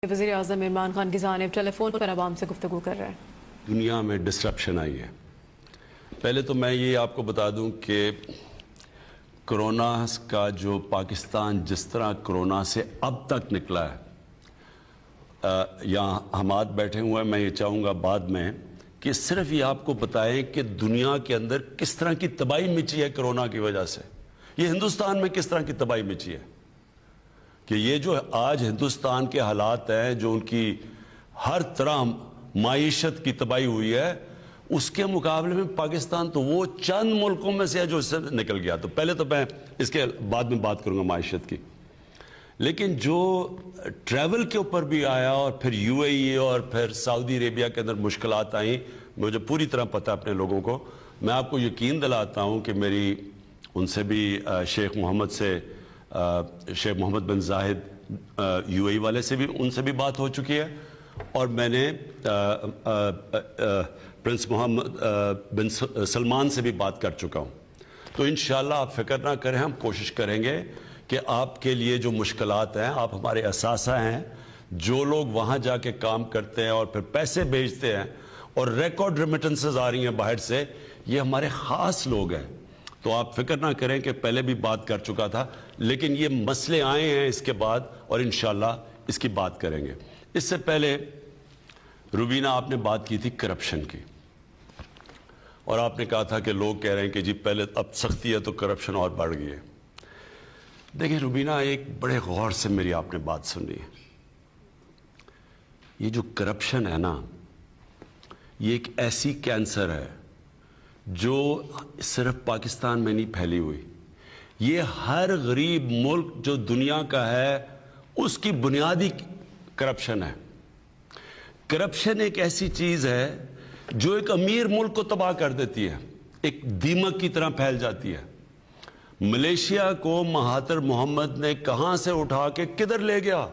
وزیر اعظم عمران خان کی جانب ٹیلی فون پر عوام سے گفتگو کر رہے ہیں۔ دنیا میں ڈسرپشن آئی ہے۔ پہلے تو میں یہ آپ کو بتا دوں کہ کرونا کا جو پاکستان جس طرح کرونا سے اب تک نکلا ہے، یہاں حماد بیٹھے ہوئے ہیں، میں یہ چاہوں گا بعد میں کہ صرف یہ آپ کو بتائیں کہ دنیا کے اندر کس طرح کی تباہی مچی ہے کرونا کی وجہ سے، یہ ہندوستان میں کس طرح کی تباہی مچی ہے کہ یہ جو آج ہندوستان کے حالات ہیں، جو ان کی ہر طرح معیشت کی تباہی ہوئی ہے، اس کے مقابلے میں پاکستان تو وہ چند ملکوں میں سے ہے جو اس سے نکل گیا۔ تو پہلے تو میں اس کے بعد میں بات کروں گا معیشت کی، لیکن جو ٹریول کے اوپر بھی آیا اور پھر یو اے ای اور پھر سعودی عربیہ کے اندر مشکلات آئیں، مجھے پوری طرح پتہ اپنے لوگوں کو، میں آپ کو یقین دلاتا ہوں کہ میری ان سے بھی شیخ محمد بن زاہد یو اے ای والے سے بھی ان سے بھی بات ہو چکی ہے، اور میں نے پرنس محمد بن سلمان سے بھی بات کر چکا ہوں۔ تو انشاءاللہ آپ فکر نہ کریں، ہم کوشش کریں گے کہ آپ کے لیے جو مشکلات ہیں، آپ ہمارے اثاثہ ہیں، جو لوگ وہاں جا کے کام کرتے ہیں اور پھر پیسے بھیجتے ہیں اور ریکارڈ ریمیٹنسز آ رہی ہیں باہر سے، یہ ہمارے خاص لوگ ہیں۔ تو آپ فکر نہ کریں کہ پہلے بھی بات کر چکا تھا، لیکن یہ مسئلے آئے ہیں اس کے بعد، اور انشاءاللہ اس کی بات کریں گے۔ اس سے پہلے روبینہ آپ نے بات کی تھی کرپشن کی، اور آپ نے کہا تھا کہ لوگ کہہ رہے ہیں کہ جی پہلے اب سختی ہے تو کرپشن اور بڑھ گئی ہے۔ دیکھیں روبینہ، ایک بڑے غور سے میری آپ نے بات سنی ہے۔ یہ جو کرپشن ہے نا، یہ ایک ایسی کینسر ہے جو صرف پاکستان میں نہیں پھیلی ہوئی، یہ ہر غریب ملک جو دنیا کا ہے اس کی بنیادی کرپشن ہے۔ کرپشن ایک ایسی چیز ہے جو ایک امیر ملک کو تباہ کر دیتی ہے، ایک دیمک کی طرح پھیل جاتی ہے۔ ملیشیا کو مہاتر محمد نے کہاں سے اٹھا کے کدھر لے گیا؟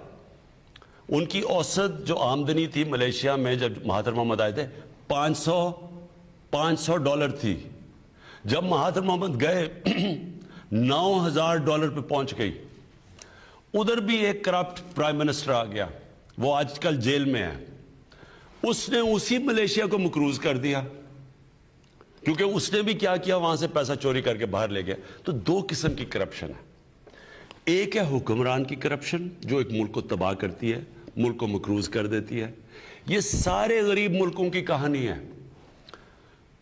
ان کی اوسط جو آمدنی تھی ملیشیا میں جب مہاتر محمد آئے تھے، 500 ڈالر تھی۔ جب مہاتر محمد گئے 9000 ڈالر پہ پہنچ گئی۔ ادھر بھی ایک کرپٹ پرائم منسٹر آ گیا، وہ آج کل جیل میں ہے۔ اس نے اسی ملیشیا کو مقروض کر دیا، کیونکہ اس نے بھی کیا کیا، وہاں سے پیسہ چوری کر کے باہر لے گیا۔ تو دو قسم کی کرپشن ہے، ایک ہے حکمران کی کرپشن جو ایک ملک کو تباہ کرتی ہے، ملک کو مقروض کر دیتی ہے۔ یہ سارے غریب ملکوں کی کہانی ہے۔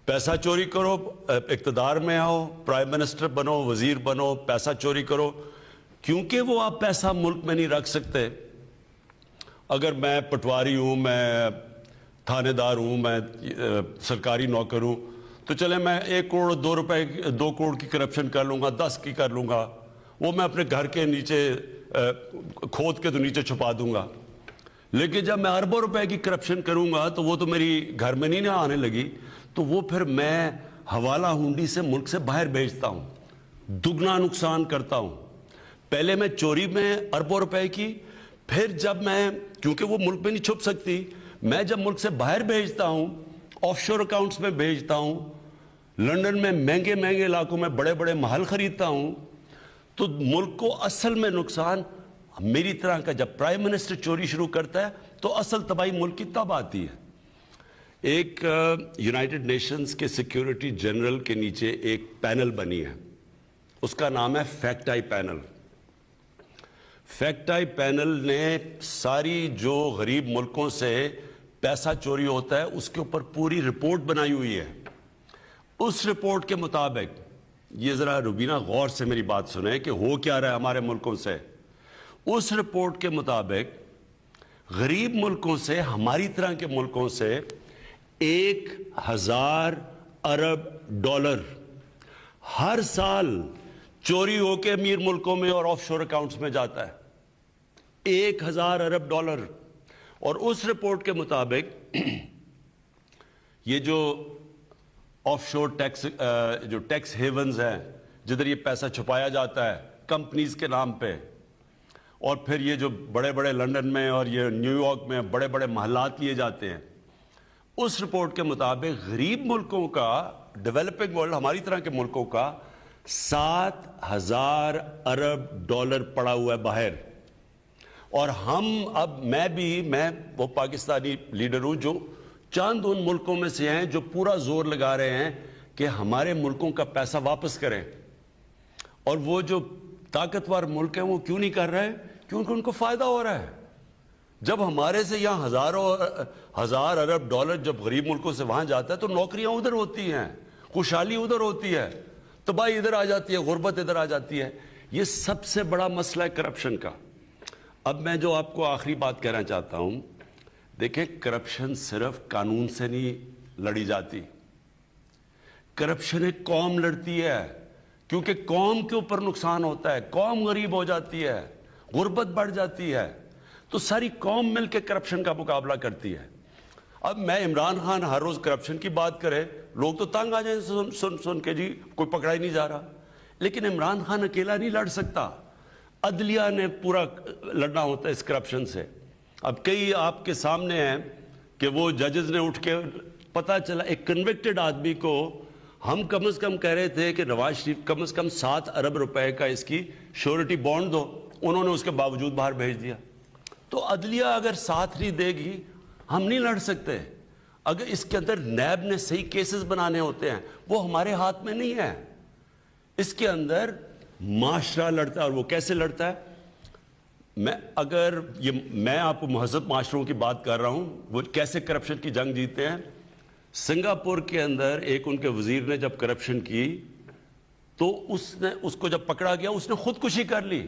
پیسہ چوری کرو، اقتدار میں آؤ، پرائم منسٹر بنو، وزیر بنو، پیسہ چوری کرو، کیونکہ وہ آپ پیسہ ملک میں نہیں رکھ سکتے۔ اگر میں پٹواری ہوں، میں تھانے دار ہوں، میں سرکاری نوکر ہوں، تو چلے میں 1 کروڑ 2 روپے 2 کروڑ کی کرپشن کر لوں گا، 10 کی کر لوں گا، وہ میں اپنے گھر کے نیچے کھود کے تو نیچے چھپا دوں گا۔ لیکن جب میں اربوں روپے کی کرپشن کروں گا تو وہ تو میری گھر میں نہیں نہ آنے لگی، تو وہ پھر میں حوالہ ہنڈی سے ملک سے باہر بھیجتا ہوں، دگنا نقصان کرتا ہوں۔ پہلے میں چوری میں اربوں روپے کی، پھر جب میں، کیونکہ وہ ملک میں نہیں چھپ سکتی، میں جب ملک سے باہر بھیجتا ہوں، آف شور اکاؤنٹس میں بھیجتا ہوں، لندن میں مہنگے مہنگے علاقوں میں بڑے بڑے محل خریدتا ہوں، تو ملک کو اصل میں نقصان میری طرح کا جب پرائم منسٹر چوری شروع کرتا ہے تو اصل تباہی ملک کی تب آتی ہے۔ ایک یونائٹڈ نیشنز کے سیکیورٹی جنرل کے نیچے ایک پینل بنی ہے، اس کا نام ہے fact I panel. Fact I panel نے ساری جو غریب ملکوں سے پیسہ چوری ہوتا ہے اس کے اوپر پوری رپورٹ بنائی ہوئی ہے۔ اس رپورٹ کے مطابق، یہ ذرا روبینہ غور سے میری بات سنیں کہ ہو کیا رہا ہے ہمارے ملکوں سے۔ اس رپورٹ کے مطابق غریب ملکوں سے، ہماری طرح کے ملکوں سے 1000 ارب ڈالر ہر سال چوری ہو کے امیر ملکوں میں اور آف شور اکاؤنٹس میں جاتا ہے، 1000 ارب ڈالر۔ اور اس رپورٹ کے مطابق یہ جو آف شور جو ٹیکس ہیونز ہیں، جدھر یہ پیسہ چھپایا جاتا ہے کمپنیز کے نام پہ، اور پھر یہ جو بڑے بڑے لندن میں اور یہ نیو یارک میں بڑے بڑے محلات لیے جاتے ہیں، اس رپورٹ کے مطابق غریب ملکوں کا، ڈیولپنگ ورلڈ ہماری طرح کے ملکوں کا 7000 ارب ڈالر پڑا ہوا ہے باہر۔ اور ہم اب میں وہ پاکستانی لیڈر ہوں جو چند ان ملکوں میں سے ہیں جو پورا زور لگا رہے ہیں کہ ہمارے ملکوں کا پیسہ واپس کریں. اور وہ جو طاقتور ملک ہیں وہ کیوں نہیں کر رہے؟ کیونکہ ان کو فائدہ ہو رہا ہے. جب ہمارے سے یہاں ہزار ارب ڈالر جب غریب ملکوں سے وہاں جاتا ہے تو نوکریاں ادھر ہوتی ہیں, خوشحالی ادھر ہوتی ہے, تباہی ادھر آ جاتی ہے, غربت ادھر آ جاتی ہے. یہ سب سے بڑا مسئلہ ہے کرپشن کا. اب میں جو آپ کو آخری بات کہنا چاہتا ہوں, دیکھیں کرپشن صرف قانون سے نہیں لڑی جاتی, کرپشن ایک قوم لڑتی ہے, کیونکہ قوم کے اوپر نقصان ہوتا ہے, قوم غریب ہو جاتی ہے, غربت بڑھ جاتی ہے, تو ساری قوم مل کے کرپشن کا مقابلہ کرتی ہے. اب میں عمران خان ہر روز کرپشن کی بات کرے, لوگ تو تنگ آ جائیں سن کے جی کوئی پکڑا ہی نہیں جا رہا. لیکن عمران خان اکیلا نہیں لڑ سکتا, عدلیہ نے پورا لڑنا ہوتا ہے اس کرپشن سے. اب کئی آپ کے سامنے ہیں کہ وہ ججز نے اٹھ کے, پتہ چلا ایک کنوکٹڈ آدمی کو ہم کم از کم کہہ رہے تھے کہ نواز شریف کم از کم 7 ارب روپے کا اس کی شیورٹی بانڈ دو, انہوں نے اس کے باوجود باہر بھیج دیا. تو عدلیہ اگر ساتھ نہیں دے گی ہم نہیں لڑ سکتے. اگر اس کے اندر نیب نے صحیح کیسز بنانے ہوتے ہیں, وہ ہمارے ہاتھ میں نہیں ہے. اس کے اندر معاشرہ لڑتا ہے, اور وہ کیسے لڑتا ہے؟ میں آپ کو مہذب معاشروں کی بات کر رہا ہوں, وہ کیسے کرپشن کی جنگ جیتے ہیں. سنگاپور کے اندر ایک ان کے وزیر نے جب کرپشن کی تو اس کو جب پکڑا گیا اس نے خودکشی کر لی.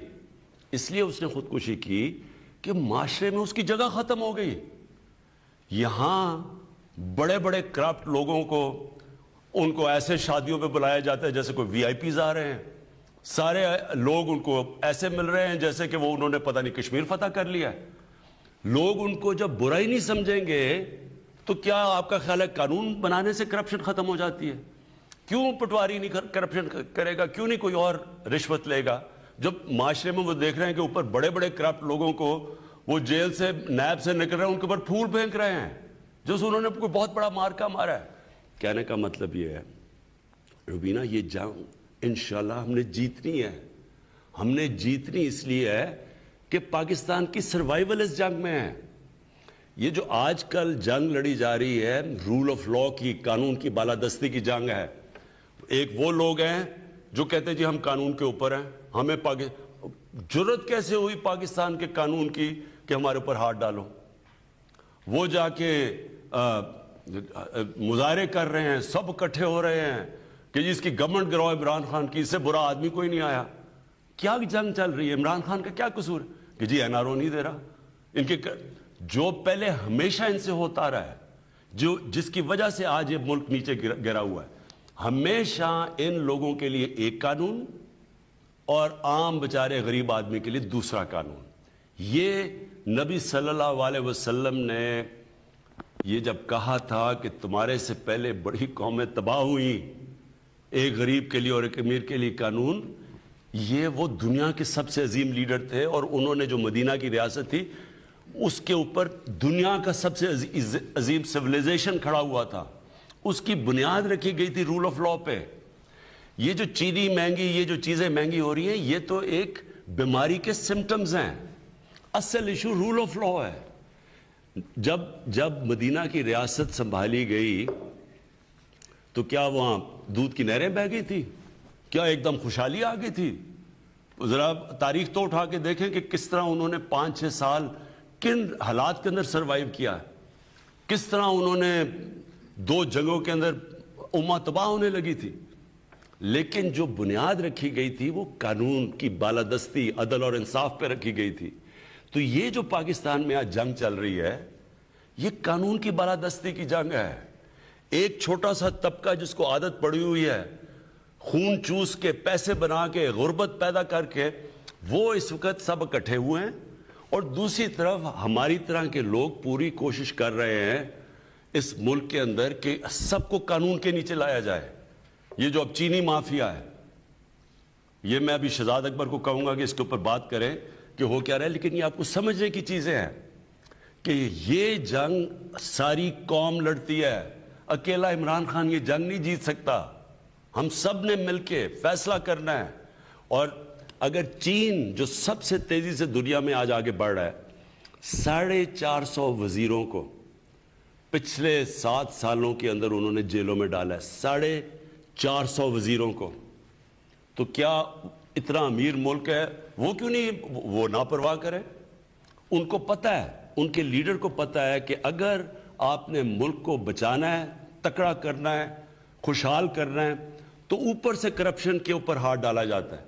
اس لیے اس نے خودکشی کی کہ معاشرے میں اس کی جگہ ختم ہو گئی. یہاں بڑے بڑے کرپٹ لوگوں کو ان کو ایسے شادیوں پہ بلایا جاتا ہے جیسے کوئی وی آئی پیز آ رہے ہیں, سارے لوگ ان کو ایسے مل رہے ہیں جیسے کہ وہ انہوں نے پتہ نہیں کشمیر فتح کر لیا ہے. لوگ ان کو جب برا ہی نہیں سمجھیں گے تو کیا آپ کا خیال ہے قانون بنانے سے کرپشن ختم ہو جاتی ہے؟ کیوں پٹواری نہیں کرپشن کرے گا, کیوں نہیں کوئی اور رشوت لے گا؟ جب معاشرے میں وہ دیکھ رہے ہیں کہ اوپر بڑے بڑے کرپٹ لوگوں کو وہ جیل سے نیب سے نکل رہے ہیں, ان کے اوپر پھول پھینک رہے ہیں جو انہوں نے کوئی بہت بڑا مارکا مارا ہے. کہنے کا مطلب یہ ہے روبینہ, یہ جنگ انشاءاللہ ہم نے جیتنی ہے. ہم نے جیتنی اس لیے ہے کہ پاکستان کی سروائیول اس جنگ میں ہے. یہ جو آج کل جنگ لڑی جا رہی ہے رول آف لا کی, قانون کی بالادستی کی جنگ ہے. ایک وہ لوگ ہیں جو کہتے ہیں جی ہم قانون کے اوپر ہیں, ہمیں جرت کیسے ہوئی پاکستان کے قانون کی کہ ہمارے اوپر ہاتھ ڈالو. وہ جا کے مظاہرے کر رہے ہیں, سب اکٹھے ہو رہے ہیں کہ جی اس کی گورنمنٹ گراؤ عمران خان کی, اس سے برا آدمی کوئی نہیں آیا. کیا جنگ چل رہی ہے؟ عمران خان کا کیا قصور ہے کہ جی این آر او نہیں دے رہا؟ ان کے جو پہلے ہمیشہ ان سے ہوتا رہا ہے, جس کی وجہ سے آج یہ ملک نیچے گرا ہوا ہے, ہمیشہ ان لوگوں کے لیے ایک قانون اور عام بیچارے غریب آدمی کے لیے دوسرا قانون. یہ نبی صلی اللہ علیہ وسلم نے یہ جب کہا تھا کہ تمہارے سے پہلے بڑی قومیں تباہ ہوئیں, ایک غریب کے لیے اور ایک امیر کے لیے قانون, یہ وہ دنیا کے سب سے عظیم لیڈر تھے. اور انہوں نے جو مدینہ کی ریاست تھی اس کے اوپر دنیا کا سب سے عظیم سویلائزیشن کھڑا ہوا تھا, اس کی بنیاد رکھی گئی تھی رول آف لا پہ. یہ جو چینی مہنگی, یہ جو چیزیں مہنگی ہو رہی ہیں, یہ تو ایک بیماری کے سمٹمز ہیں. اصل ایشو رول آف لا ہے. جب مدینہ کی ریاست سنبھالی گئی تو کیا وہاں دودھ کی نہریں بہہ گئی تھی؟ کیا ایک دم خوشحالی آ گئی تھی؟ ذرا تاریخ تو اٹھا کے دیکھیں کہ کس طرح انہوں نے 5-6 سال کن حالات کے اندر سروائیو کیا, کس طرح انہوں نے 2 جنگوں کے اندر امت تباہ ہونے لگی تھی. لیکن جو بنیاد رکھی گئی تھی وہ قانون کی بالادستی, عدل اور انصاف پہ رکھی گئی تھی. تو یہ جو پاکستان میں آج جنگ چل رہی ہے یہ قانون کی بالادستی کی جنگ ہے. ایک چھوٹا سا طبقہ جس کو عادت پڑی ہوئی ہے خون چوس کے, پیسے بنا کے, غربت پیدا کر کے, وہ اس وقت سب اکٹھے ہوئے ہیں. اور دوسری طرف ہماری طرح کے لوگ پوری کوشش کر رہے ہیں اس ملک کے اندر کہ سب کو قانون کے نیچے لایا جائے. یہ جو اب چینی مافیا ہے, یہ میں ابھی شہزاد اکبر کو کہوں گا کہ اس کے اوپر بات کریں کہ ہو کیا رہا ہے, لیکن یہ آپ کو سمجھنے کی چیزیں ہیں کہ یہ جنگ ساری قوم لڑتی ہے. اکیلا عمران خان یہ جنگ نہیں جیت سکتا, ہم سب نے مل کے فیصلہ کرنا ہے. اور اگر چین جو سب سے تیزی سے دنیا میں آج آگے بڑھ رہا ہے 450 وزیروں کو پچھلے 7 سالوں کے اندر انہوں نے جیلوں میں ڈالا ہے 450 وزیروں کو، تو کیا اتنا امیر ملک ہے وہ کیوں نہیں وہ لاپرواہ کرے؟ ان کو پتہ ہے، ان کے لیڈر کو پتہ ہے کہ اگر آپ نے ملک کو بچانا ہے، تکڑا کرنا ہے، خوشحال کرنا ہے تو اوپر سے کرپشن کے اوپر ہاتھ ڈالا جاتا ہے،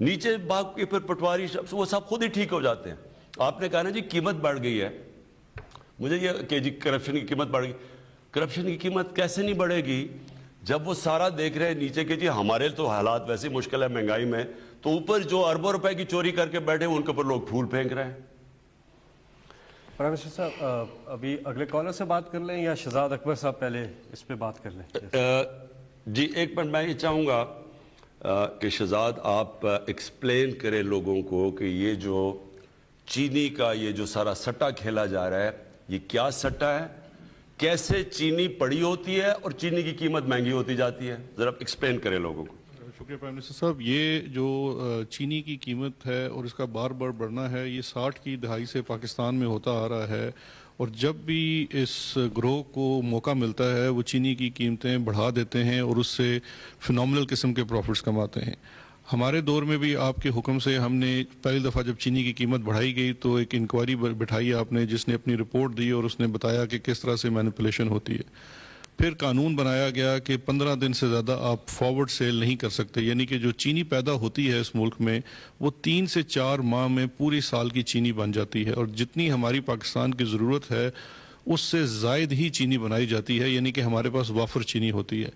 نیچے باغ کے پھر پٹواری وہ سب خود ہی ٹھیک ہو جاتے ہیں۔ آپ نے کہا نا جی قیمت بڑھ گئی ہے، مجھے یہ کہ جی کرپشن کی قیمت بڑھ گئی، کرپشن کی قیمت کیسے نہیں بڑھے گی جب وہ سارا دیکھ رہے ہیں نیچے کے جی ہمارے تو حالات ویسے مشکل ہے مہنگائی میں، تو اوپر جو اربوں روپے کی چوری کر کے بیٹھے ان کے اوپر لوگ پھول پھینک رہے ہیں۔ پرائم منسٹر صاحب ابھی اگلے کالر سے بات کر لیں یا شہزاد اکبر صاحب پہلے اس پہ بات کر لیں؟ جی ایک منٹ، میں یہ چاہوں گا کہ شہزاد آپ ایکسپلین کریں لوگوں کو کہ یہ جو چینی کا یہ جو سارا سٹا کھیلا جا رہا ہے یہ کیا سٹا ہے، کیسے چینی پڑی ہوتی ہے اور چینی کی قیمت مہنگی ہوتی جاتی ہے، ذرا ایکسپلین کریں لوگوں کو۔ شکریہ پرائم منسٹر صاحب۔ یہ جو چینی کی قیمت ہے اور اس کا بار بار بڑھنا ہے، یہ 60 کی دہائی سے پاکستان میں ہوتا آ رہا ہے، اور جب بھی اس گروہ کو موقع ملتا ہے وہ چینی کی قیمتیں بڑھا دیتے ہیں اور اس سے فنومنل قسم کے پروفٹس کماتے ہیں۔ ہمارے دور میں بھی آپ کے حکم سے ہم نے پہلی دفعہ جب چینی کی قیمت بڑھائی گئی تو ایک انکوائری بٹھائی آپ نے، جس نے اپنی رپورٹ دی اور اس نے بتایا کہ کس طرح سے مینیپولیشن ہوتی ہے۔ پھر قانون بنایا گیا کہ 15 دن سے زیادہ آپ فارورڈ سیل نہیں کر سکتے، یعنی کہ جو چینی پیدا ہوتی ہے اس ملک میں وہ 3 سے 4 ماہ میں پوری سال کی چینی بن جاتی ہے، اور جتنی ہماری پاکستان کی ضرورت ہے اس سے زائد ہی چینی بنائی جاتی ہے، یعنی کہ ہمارے پاس وافر چینی ہوتی ہے۔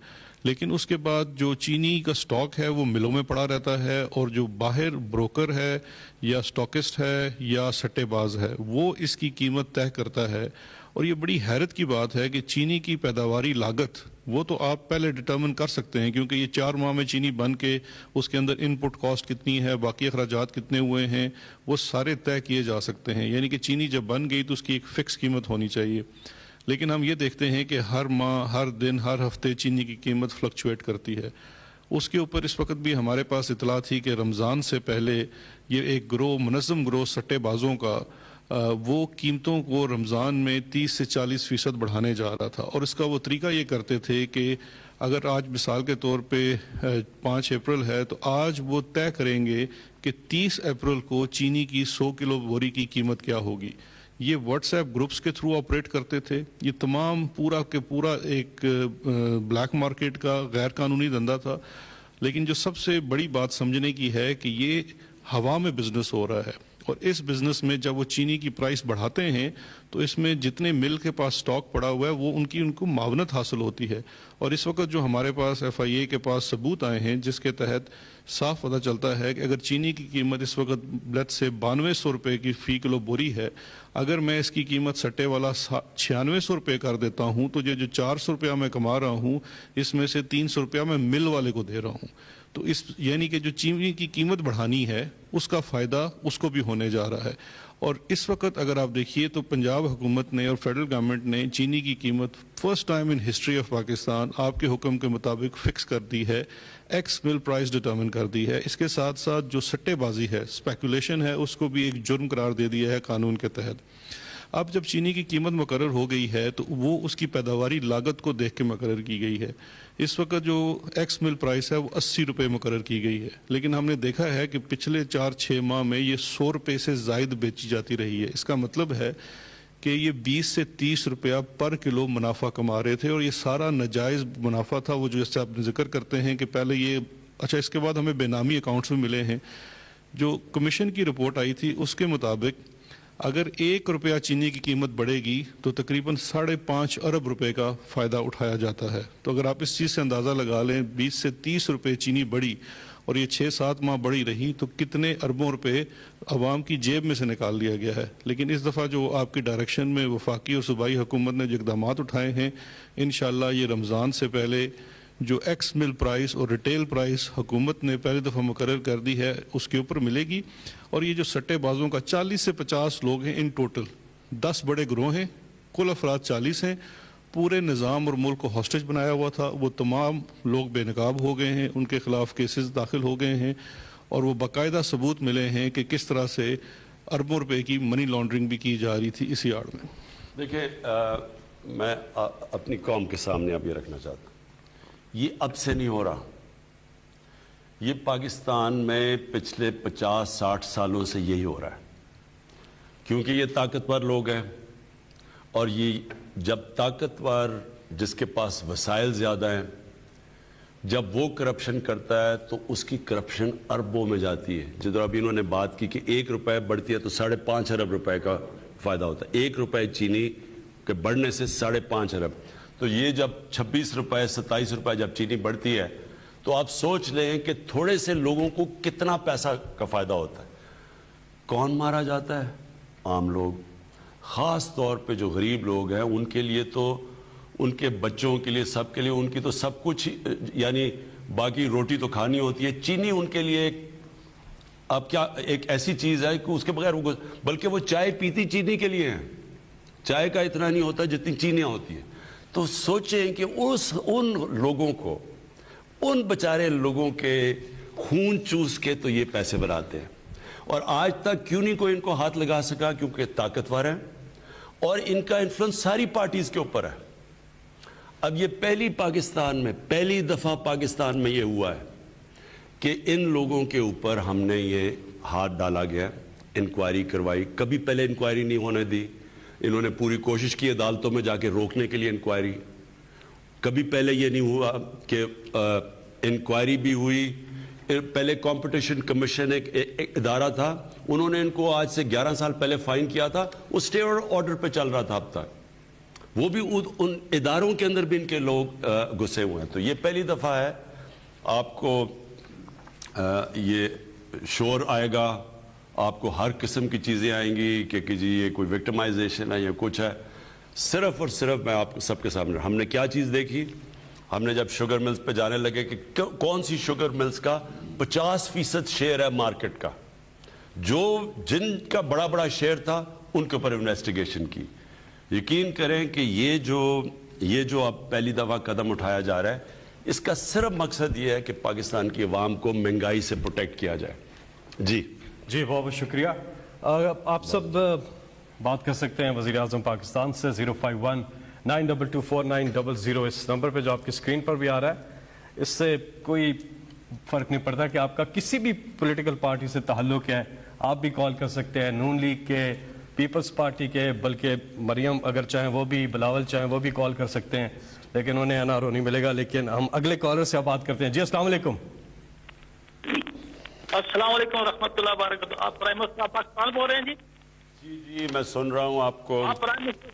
لیکن اس کے بعد جو چینی کا سٹاک ہے وہ ملوں میں پڑا رہتا ہے، اور جو باہر بروکر ہے یا سٹاکسٹ ہے یا سٹے باز ہے وہ اس کی قیمت طے کرتا ہے۔ اور یہ بڑی حیرت کی بات ہے کہ چینی کی پیداواری لاگت وہ تو آپ پہلے ڈٹرمن کر سکتے ہیں، کیونکہ یہ 4 ماہ میں چینی بن کے اس کے اندر ان پٹ کاسٹ کتنی ہے، باقی اخراجات کتنے ہوئے ہیں، وہ سارے طے کیے جا سکتے ہیں، یعنی کہ چینی جب بن گئی تو اس کی ایک فکس قیمت ہونی چاہیے۔ لیکن ہم یہ دیکھتے ہیں کہ ہر ماہ، ہر دن، ہر ہفتے چینی کی قیمت فلکچویٹ کرتی ہے۔ اس کے اوپر اس وقت بھی ہمارے پاس اطلاع تھی کہ رمضان سے پہلے یہ ایک گروہ، منظم گروہ سٹے بازوں کا، وہ قیمتوں کو رمضان میں 30 سے 40% بڑھانے جا رہا تھا، اور اس کا وہ طریقہ یہ کرتے تھے کہ اگر آج مثال کے طور پہ 5 اپریل ہے تو آج وہ طے کریں گے کہ 30 اپریل کو چینی کی 100 کلو بوری کی قیمت کیا ہوگی۔ یہ واٹس ایپ گروپس کے تھرو آپریٹ کرتے تھے، یہ تمام پورا کے پورا ایک بلیک مارکیٹ کا غیر قانونی دھندا تھا۔ لیکن جو سب سے بڑی بات سمجھنے کی ہے کہ یہ ہوا میں بزنس ہو رہا ہے، اور اس بزنس میں جب وہ چینی کی پرائس بڑھاتے ہیں تو اس میں جتنے مل کے پاس سٹاک پڑا ہوا ہے وہ ان کو معاونت حاصل ہوتی ہے۔ اور اس وقت جو ہمارے پاس FIA کے پاس ثبوت آئے ہیں جس کے تحت صاف پتہ چلتا ہے کہ اگر چینی کی قیمت اس وقت بلد سے 9200 روپے کی فی کلو بوری ہے، اگر میں اس کی قیمت سٹے والا 9600 روپے کر دیتا ہوں تو یہ جو 400 روپیہ میں کما رہا ہوں اس میں سے 300 روپیہ میں مل والے کو دے رہا ہوں۔ تو اس یعنی کہ جو چینی کی قیمت بڑھانی ہے اس کا فائدہ اس کو بھی ہونے جا رہا ہے۔ اور اس وقت اگر آپ دیکھیے تو پنجاب حکومت نے اور فیڈرل گورنمنٹ نے چینی کی قیمت first time in history of Pakistan آپ کے حکم کے مطابق فکس کر دی ہے، ایکس مل پرائس ڈٹرمن کر دی ہے۔ اس کے ساتھ ساتھ جو سٹے بازی ہے، اسپیکولیشن ہے، اس کو بھی ایک جرم قرار دے دیا ہے قانون کے تحت۔ اب جب چینی کی قیمت مقرر ہو گئی ہے تو وہ اس کی پیداواری لاگت کو دیکھ کے مقرر کی گئی ہے۔ اس وقت جو ایکس مل پرائس ہے وہ 80 روپے مقرر کی گئی ہے، لیکن ہم نے دیکھا ہے کہ پچھلے 4-6 ماہ میں یہ 100 روپے سے زائد بیچی جاتی رہی ہے۔ اس کا مطلب ہے کہ یہ 20 سے 30 روپیہ پر کلو منافع کما رہے تھے، اور یہ سارا ناجائز منافع تھا۔ وہ جو جیسے آپ ذکر کرتے ہیں کہ پہلے یہ اس کے بعد ہمیں بے نامی اکاؤنٹس میں ملے ہیں۔ جو کمیشن کی رپورٹ آئی تھی اس کے مطابق اگر 1 روپیہ چینی کی قیمت بڑھے گی تو تقریباً 5.5 ارب روپے کا فائدہ اٹھایا جاتا ہے۔ تو اگر آپ اس چیز سے اندازہ لگا لیں 20 سے 30 روپے چینی بڑھی اور یہ 6-7 ماہ بڑھی رہی تو کتنے اربوں روپے عوام کی جیب میں سے نکال لیا گیا ہے۔ لیکن اس دفعہ جو آپ کی ڈائریکشن میں وفاقی اور صوبائی حکومت نے جو اقدامات اٹھائے ہیں، انشاءاللہ یہ رمضان سے پہلے جو ایکس مل پرائس اور ریٹیل پرائس حکومت نے پہلی دفعہ مقرر کر دی ہے اس کے اوپر ملے گی۔ اور یہ جو سٹے بازوں کا 40 سے 50 لوگ ہیں ان ٹوٹل، 10 بڑے گروہ ہیں، کل افراد 40 ہیں، پورے نظام اور ملک کو ہاسٹیج بنایا ہوا تھا۔ وہ تمام لوگ بے نقاب ہو گئے ہیں، ان کے خلاف کیسز داخل ہو گئے ہیں، اور وہ باقاعدہ ثبوت ملے ہیں کہ کس طرح سے اربوں روپے کی منی لانڈرنگ بھی کی جا رہی تھی اسی آڑ میں. دیکھیں میں اپنی قوم کے سامنے اب یہ رکھنا چاہتا ہوں، یہ اب سے نہیں ہو رہا، یہ پاکستان میں پچھلے 50-60 سالوں سے یہی ہو رہا ہے، کیونکہ یہ طاقتور لوگ ہیں، اور یہ جب طاقتور جس کے پاس وسائل زیادہ ہیں جب وہ کرپشن کرتا ہے تو اس کی کرپشن اربوں میں جاتی ہے. جدھر ابھی انہوں نے بات کی کہ 1 روپے بڑھتی ہے تو 5.5 ارب روپے کا فائدہ ہوتا ہے. 1 روپے چینی کے بڑھنے سے 5.5 ارب. تو یہ جب 26 روپے 27 روپے جب چینی بڑھتی ہے تو آپ سوچ لیں کہ تھوڑے سے لوگوں کو کتنا پیسہ کا فائدہ ہوتا ہے. کون مارا جاتا ہے؟ عام لوگ، خاص طور پہ جو غریب لوگ ہیں ان کے لیے تو، ان کے بچوں کے لیے، سب کے لیے، ان کی تو سب کچھ، یعنی باقی روٹی تو کھانی ہوتی ہے، چینی ان کے لیے اب کیا ایک ایسی چیز ہے کہ اس کے بغیر بلکہ وہ چائے پیتی چینی کے لیے ہیں، چائے کا اتنا نہیں ہوتا جتنی چینیاں ہوتی ہیں. تو سوچیں کہ ان لوگوں کو، ان بیچارے لوگوں کے خون چوس کے تو یہ پیسے بناتے ہیں، اور آج تک کیوں نہیں کوئی ان کو ہاتھ لگا سکا؟ کیونکہ طاقتور ہیں اور ان کا انفلوئنس ساری پارٹیز کے اوپر ہے. اب یہ پہلی دفعہ پاکستان میں یہ ہوا ہے کہ ان لوگوں کے اوپر ہم نے یہ ہاتھ ڈالا گیا، انکوائری کروائی. کبھی پہلے انکوائری نہیں ہونے دی، انہوں نے پوری کوشش کی عدالتوں میں جا کے روکنے کے لیے انکوائری. کبھی پہلے یہ نہیں ہوا کہ انکوائری بھی ہوئی. پہلے کمپٹیشن کمیشن ایک ادارہ تھا، انہوں نے ان کو آج سے 11 سال پہلے فائن کیا تھا، وہ اسٹے آرڈر پہ چل رہا تھا اب تک. وہ بھی ان اداروں کے اندر بھی ان کے لوگ گھسے ہوئے ہیں. تو یہ پہلی دفعہ ہے. آپ کو یہ شور آئے گا، آپ کو ہر قسم کی چیزیں آئیں گی کہ جی یہ کوئی وکٹمائزیشن ہے یا کچھ ہے. صرف اور صرف میں آپ سب کے سامنے، ہم نے کیا چیز دیکھی؟ ہم نے جب شوگر ملز پہ جانے لگے کہ کون سی شوگر ملز کا 50% شیئر ہے مارکیٹ کا، جن کا بڑا بڑا شیئر تھا ان کے اوپر انویسٹیگیشن کی. یقین کریں کہ یہ جو اب پہلی دفعہ قدم اٹھایا جا رہا ہے، اس کا صرف مقصد یہ ہے کہ پاکستان کی عوام کو مہنگائی سے پروٹیکٹ کیا جائے. جی بہت بہت شکریہ. آپ سب بات کر سکتے ہیں وزیر اعظم پاکستان سے 051-9224900 اس نمبر پہ جو آپ کی اسکرین پر بھی آ رہا ہے. اس سے کوئی فرق نہیں پڑتا کہ آپ کا کسی بھی پولیٹیکل پارٹی سے تعلق ہے، آپ بھی کال کر سکتے ہیں، نون لیگ کے، پیپلز پارٹی کے، بلکہ مریم اگر چاہیں وہ بھی، بلاول چاہیں وہ بھی کال کر سکتے ہیں، لیکن انہیں این آر او نہیں ملے گا. لیکن ہم اگلے کالر سے اب بات کرتے ہیں. جی السلام علیکم. السلام علیکم ورحمۃ اللہ وبرکاتہ. آپ پرائم منسٹر آف پاکستان بول رہے ہیں؟ جی میں سن رہا ہوں آپ کو. آپ پرائم منسٹر؟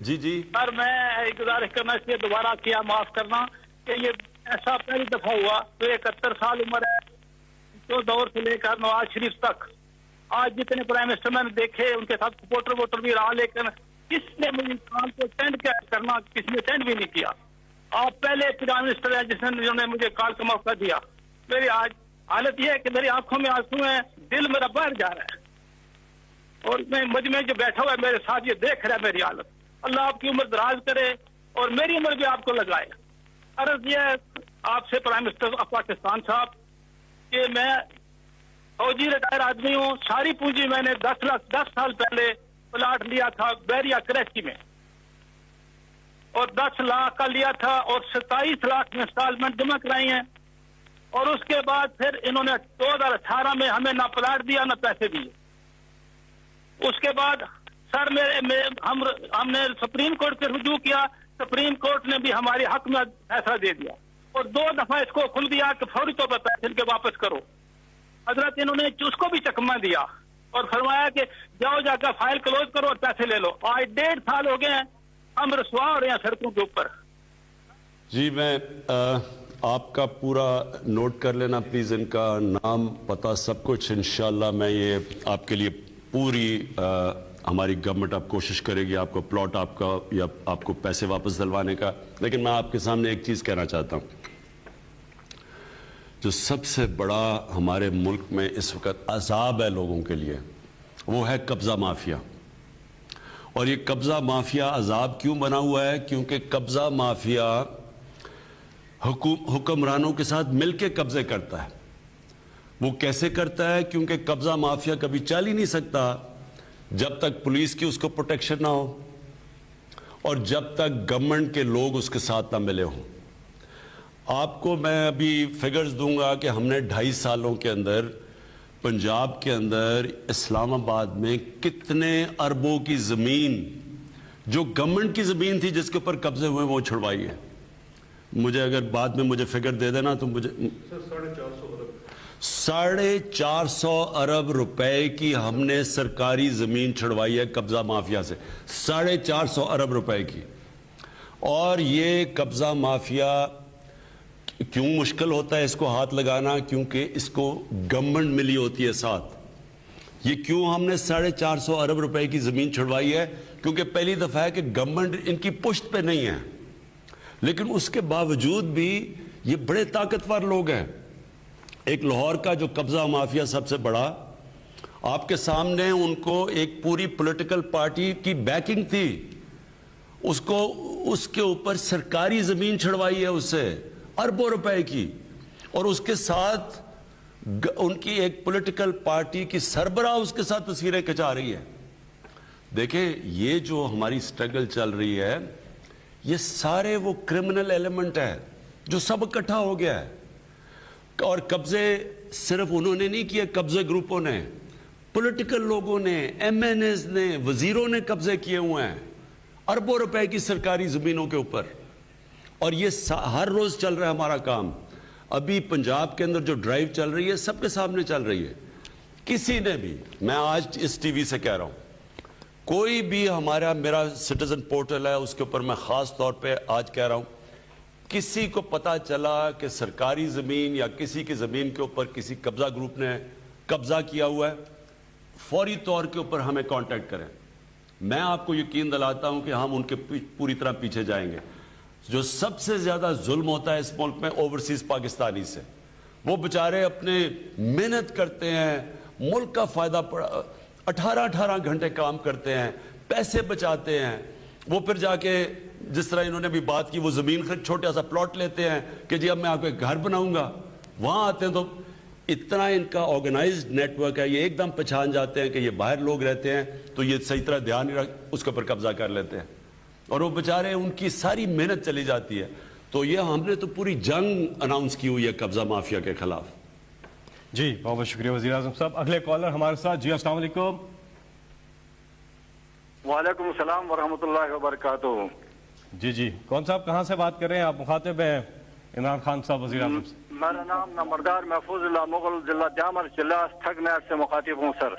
جی سر میں گزارش کرنا اس لیے دوبارہ کیا، معاف کرنا کہ یہ ایسا پہلی دفعہ ہوا. تو 71 سال عمر ہے، تو دور سے لے کر نواز شریف تک آج جتنے پرائم منسٹر میں نے دیکھے ان کے ساتھ سپورٹر ووٹر بھی رہا، لیکن کس نے مجھے کام کو اٹینڈ کرنا، کس نے اٹینڈ بھی نہیں کیا. آپ پہلے پرائم منسٹر ہیں جنہوں نے مجھے کال کا موقع دیا. میری آج حالت یہ ہے کہ میری آنکھوں میں آنسو ہیں، دل میرا باہر جا رہا ہے، اور میں مجمع جو بیٹھا ہوا ہے میرے ساتھ یہ دیکھ رہا ہے میری حالت. اللہ آپ کی عمر دراز کرے اور میری عمر بھی آپ کو لگائے. عرض یہ ہے آپ سے پرائم منسٹر آف پاکستان صاحب کہ میں فوجی ریٹائر آدمی ہوں. ساری پونجی میں نے 10 سال پہلے پلاٹ لیا تھا بیریا کریچی میں، اور 10 لاکھ کا لیا تھا اور 27 لاکھ میں انسٹالمنٹ جمع کرائی ہیں. اور اس کے بعد پھر انہوں نے 2018 میں ہمیں نہ پلاٹ دیا نہ پیسے دیے. اس کے بعد سر ہم نے سپریم کورٹ پہ رجوع کیا، سپریم کورٹ نے بھی ہمارے حق میں فیصلہ دے دیا اور 2 دفعہ اس کو کھل دیا کہ فوری طور پر پیسے ان کے واپس کرو. حضرت انہوں نے اس کو بھی چکمہ دیا اور فرمایا کہ جاؤ جا کر فائل کلوز کرو اور پیسے لے لو. آج 1.5 سال ہو گئے ہیں، ہم رسوا ہو رہے ہیں سڑکوں کے اوپر. جی میں آپ کا پورا نوٹ کر لینا پلیز، ان کا نام پتہ سب کچھ. انشاءاللہ میں یہ آپ کے لیے پوری ہماری گورنمنٹ اب کوشش کرے گی آپ کو پلاٹ آپ کا یا آپ کو پیسے واپس دلوانے کا. لیکن میں آپ کے سامنے ایک چیز کہنا چاہتا ہوں، جو سب سے بڑا ہمارے ملک میں اس وقت عذاب ہے لوگوں کے لیے، وہ ہے قبضہ مافیا. اور یہ قبضہ مافیا عذاب کیوں بنا ہوا ہے؟ کیونکہ قبضہ مافیا حکمرانوں کے ساتھ مل کے قبضے کرتا ہے. وہ کیسے کرتا ہے؟ کیونکہ قبضہ مافیا کبھی چل ہی نہیں سکتا جب تک پولیس کی اس کو پروٹیکشن نہ ہو اور جب تک گورنمنٹ کے لوگ اس کے ساتھ نہ ملے ہوں. آپ کو میں ابھی فگرز دوں گا کہ ہم نے 2.5 سالوں کے اندر پنجاب کے اندر اسلام آباد میں کتنے اربوں کی زمین جو گورنمنٹ کی زمین تھی جس کے اوپر قبضے ہوئے وہ چھڑوائی ہے. مجھے اگر بعد میں مجھے فگر دے دینا تو مجھے 450 ارب روپے کی ہم نے سرکاری زمین چھڑوائی ہے قبضہ مافیا سے. 450 ارب روپے کی. اور یہ قبضہ مافیا کیوں مشکل ہوتا ہے اس کو ہاتھ لگانا؟ کیونکہ اس کو گورنمنٹ ملی ہوتی ہے ساتھ. یہ کیوں ہم نے 450 ارب روپے کی زمین چھڑوائی ہے؟ کیونکہ پہلی دفعہ ہے کہ گورنمنٹ ان کی پشت پہ نہیں ہے، لیکن اس کے باوجود بھی یہ بڑے طاقتور لوگ ہیں. ایک لاہور کا جو قبضہ مافیا سب سے بڑا، آپ کے سامنے ان کو ایک پوری پولیٹیکل پارٹی کی بیکنگ تھی، اس کو اس کے اوپر سرکاری زمین چھڑوائی ہے اس سے اربوں روپے کی، اور اس کے ساتھ ان کی ایک پولیٹیکل پارٹی کی سربراہ اس کے ساتھ تصویریں کھچا رہی ہے. دیکھیں یہ جو ہماری سٹرگل چل رہی ہے یہ سارے وہ کرمنل ایلیمنٹ ہے جو سب اکٹھا ہو گیا ہے. اور قبضے صرف انہوں نے نہیں کیے، قبضے گروپوں نے، پولیٹیکل لوگوں نے، ایم این ایز نے، وزیروں نے قبضے کیے ہوئے ہیں اربوں روپے کی سرکاری زمینوں کے اوپر. اور یہ ہر روز چل رہا ہے ہمارا کام. ابھی پنجاب کے اندر جو ڈرائیو چل رہی ہے سب کے سامنے چل رہی ہے. کسی نے بھی، میں آج اس ٹی وی سے کہہ رہا ہوں، کوئی بھی میرا سٹیزن پورٹل ہے اس کے اوپر میں خاص طور پہ آج کہہ رہا ہوں، کسی کو پتا چلا کہ سرکاری زمین یا کسی کی زمین کے اوپر کسی قبضہ گروپ نے قبضہ کیا ہوا ہے، فوری طور کے اوپر ہمیں کانٹیکٹ کریں. میں آپ کو یقین دلاتا ہوں کہ ہم ان کے پوری طرح پیچھے جائیں گے. جو سب سے زیادہ ظلم ہوتا ہے اس ملک میں اوورسیز پاکستانی سے، وہ بچارے اپنے محنت کرتے ہیں، ملک کا فائدہ 18 گھنٹے کام کرتے ہیں، پیسے بچاتے ہیں، وہ پھر جا کے جس طرح انہوں نے بھی بات کی وہ زمین چھوٹا سا پلاٹ لیتے ہیں کہ جی اب میں آپ کو ایک گھر بناؤں گا. وہاں آتے ہیں تو اتنا ان کا آرگنائزڈ نیٹ ورک ہے، یہ ایک دم پہچان جاتے ہیں کہ یہ باہر لوگ رہتے ہیں تو یہ صحیح طرح دھیان نہیں رکھ اس کے اوپر قبضہ کر لیتے ہیں، اور وہ بیچارے ان کی ساری محنت چلی جاتی ہے. تو یہ ہم نے تو پوری جنگ اناؤنس کی ہوئی ہے قبضہ مافیا کے خلاف. جی بہت بہت شکریہ وزیر اعظم صاحب. اگلے کالر ہمارے ساتھ. جی السلام علیکم. وعلیکم السلام ورحمۃ اللہ وبرکاتہ. جی کون صاحب کہاں سے بات کر رہے ہیں آپ؟ مخاطب ہیں عمران خان صاحب وزیر اعظم سے. میرا نام نمبردار محفوظ اللہ مغل ضلع جامر ضلع ٹھگ نہر سے مخاطب ہوں سر.